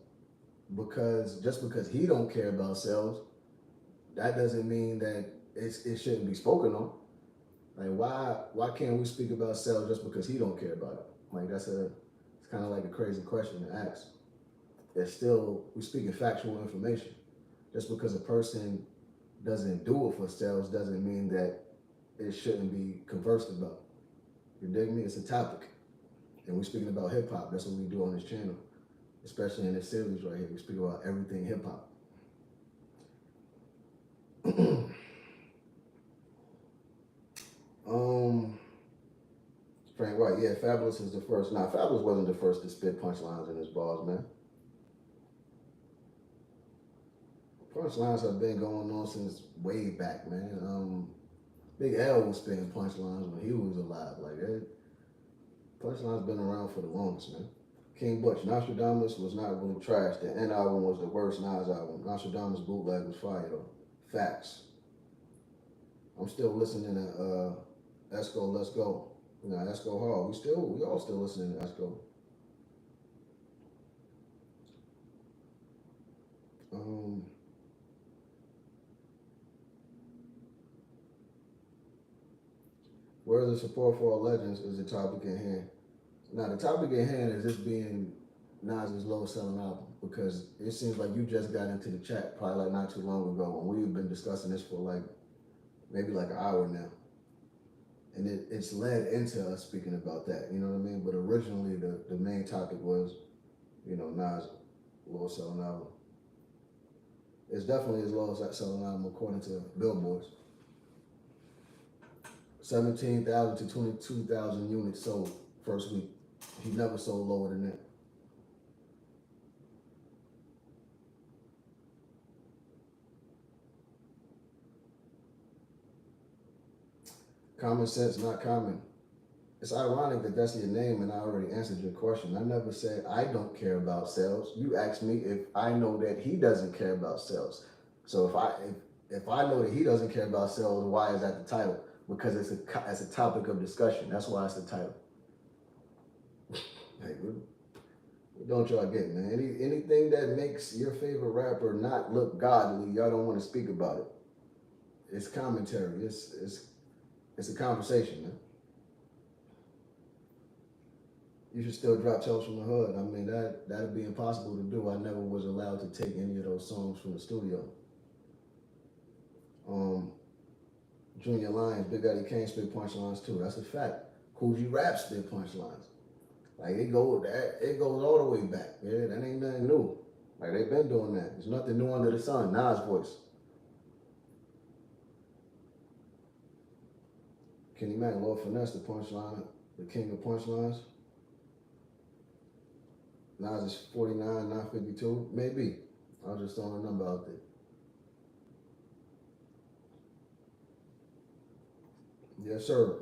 because just because he don't care about sales, that doesn't mean that it shouldn't be spoken on. Like why can't we speak about sales just because he don't care about it? Like it's kind of like a crazy question to ask. It's still we speaking factual information. Just because a person doesn't do it for sales doesn't mean that it shouldn't be conversed about. You dig me? It's a topic. And we're speaking about hip hop. That's what we do on this channel. Especially in this series right here. We speak about everything hip hop. Frank White, yeah, Fabulous is the first. Nah, Fabulous wasn't the first to spit punchlines in his bars, man. Punchlines have been going on since way back, man. Big L was spitting punchlines when he was alive. Like that, punchlines been around for the longest, man. King Butch, Nostradamus was not really trash. The N album was the worst Nas album. Nostradamus bootleg was fire though. Facts. I'm still listening to Esco Let's Go. You know, Esco Hall. We all still listening to Esco. Where's the support for our legends is the topic at hand. Now the topic at hand is this being Nas's lowest selling album because it seems like you just got into the chat probably like not too long ago when we've been discussing this for like maybe like an hour now. And it's led into us speaking about that, you know what I mean? But originally the main topic was, you know, Nas' lowest selling album. It's definitely his lowest selling album according to Billboard's. 17,000 to 22,000 units sold first week. He never sold lower than that. Common sense, not common. It's ironic that that's your name and I already answered your question. I never said I don't care about sales. You asked me if I know that he doesn't care about sales. So if I know that he doesn't care about sales, why is that the title? Because it's a topic of discussion. That's why it's the title. Hey, what don't y'all get, man? Anything that makes your favorite rapper not look godly, y'all don't want to speak about it. It's commentary. It's a conversation, man. You should still drop Tales from the Hood. I mean, that'd be impossible to do. I never was allowed to take any of those songs from the studio. Junior Lions, Big Daddy Kane spit punchlines too. That's a fact. Cool G Rap spit punchlines. Like it goes all the way back. Yeah, that ain't nothing new. Like they've been doing that. There's nothing new under the sun. Nas voice. Kenny Mack, Lord Finesse, the punchline, the king of punchlines. Nas is 49, not 52. Maybe. I'll just throw a number out there. Yes, sir.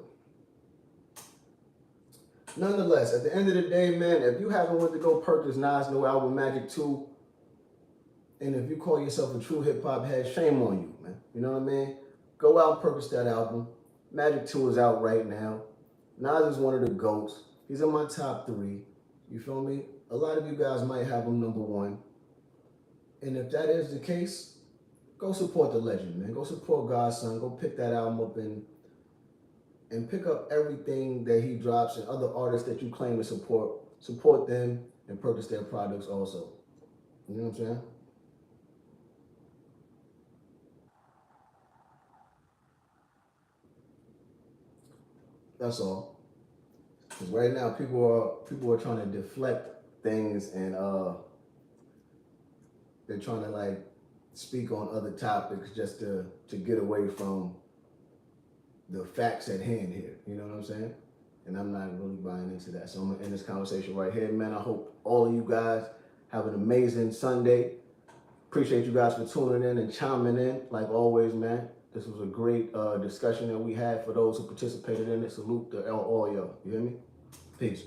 Nonetheless, at the end of the day, man, if you haven't went to go purchase Nas' new album, Magic 2, and if you call yourself a true hip-hop head, shame on you, man. You know what I mean? Go out and purchase that album. Magic 2 is out right now. Nas is one of the GOATs. He's in my top 3. You feel me? A lot of you guys might have him number 1. And if that is the case, go support the legend, man. Go support God's Son. Go pick that album up and pick up everything that he drops and other artists that you claim to support. Support them and purchase their products also. You know what I'm saying? That's all. Because right now people are trying to deflect things and they're trying to like speak on other topics just to get away from the facts at hand here. You know what I'm saying? And I'm not really buying into that. So I'm gonna end this conversation right here, man. I hope all of you guys have an amazing Sunday. Appreciate you guys for tuning in and chiming in, like always, man. This was a great discussion that we had for those who participated in it. Salute to all y'all. You hear me? Peace.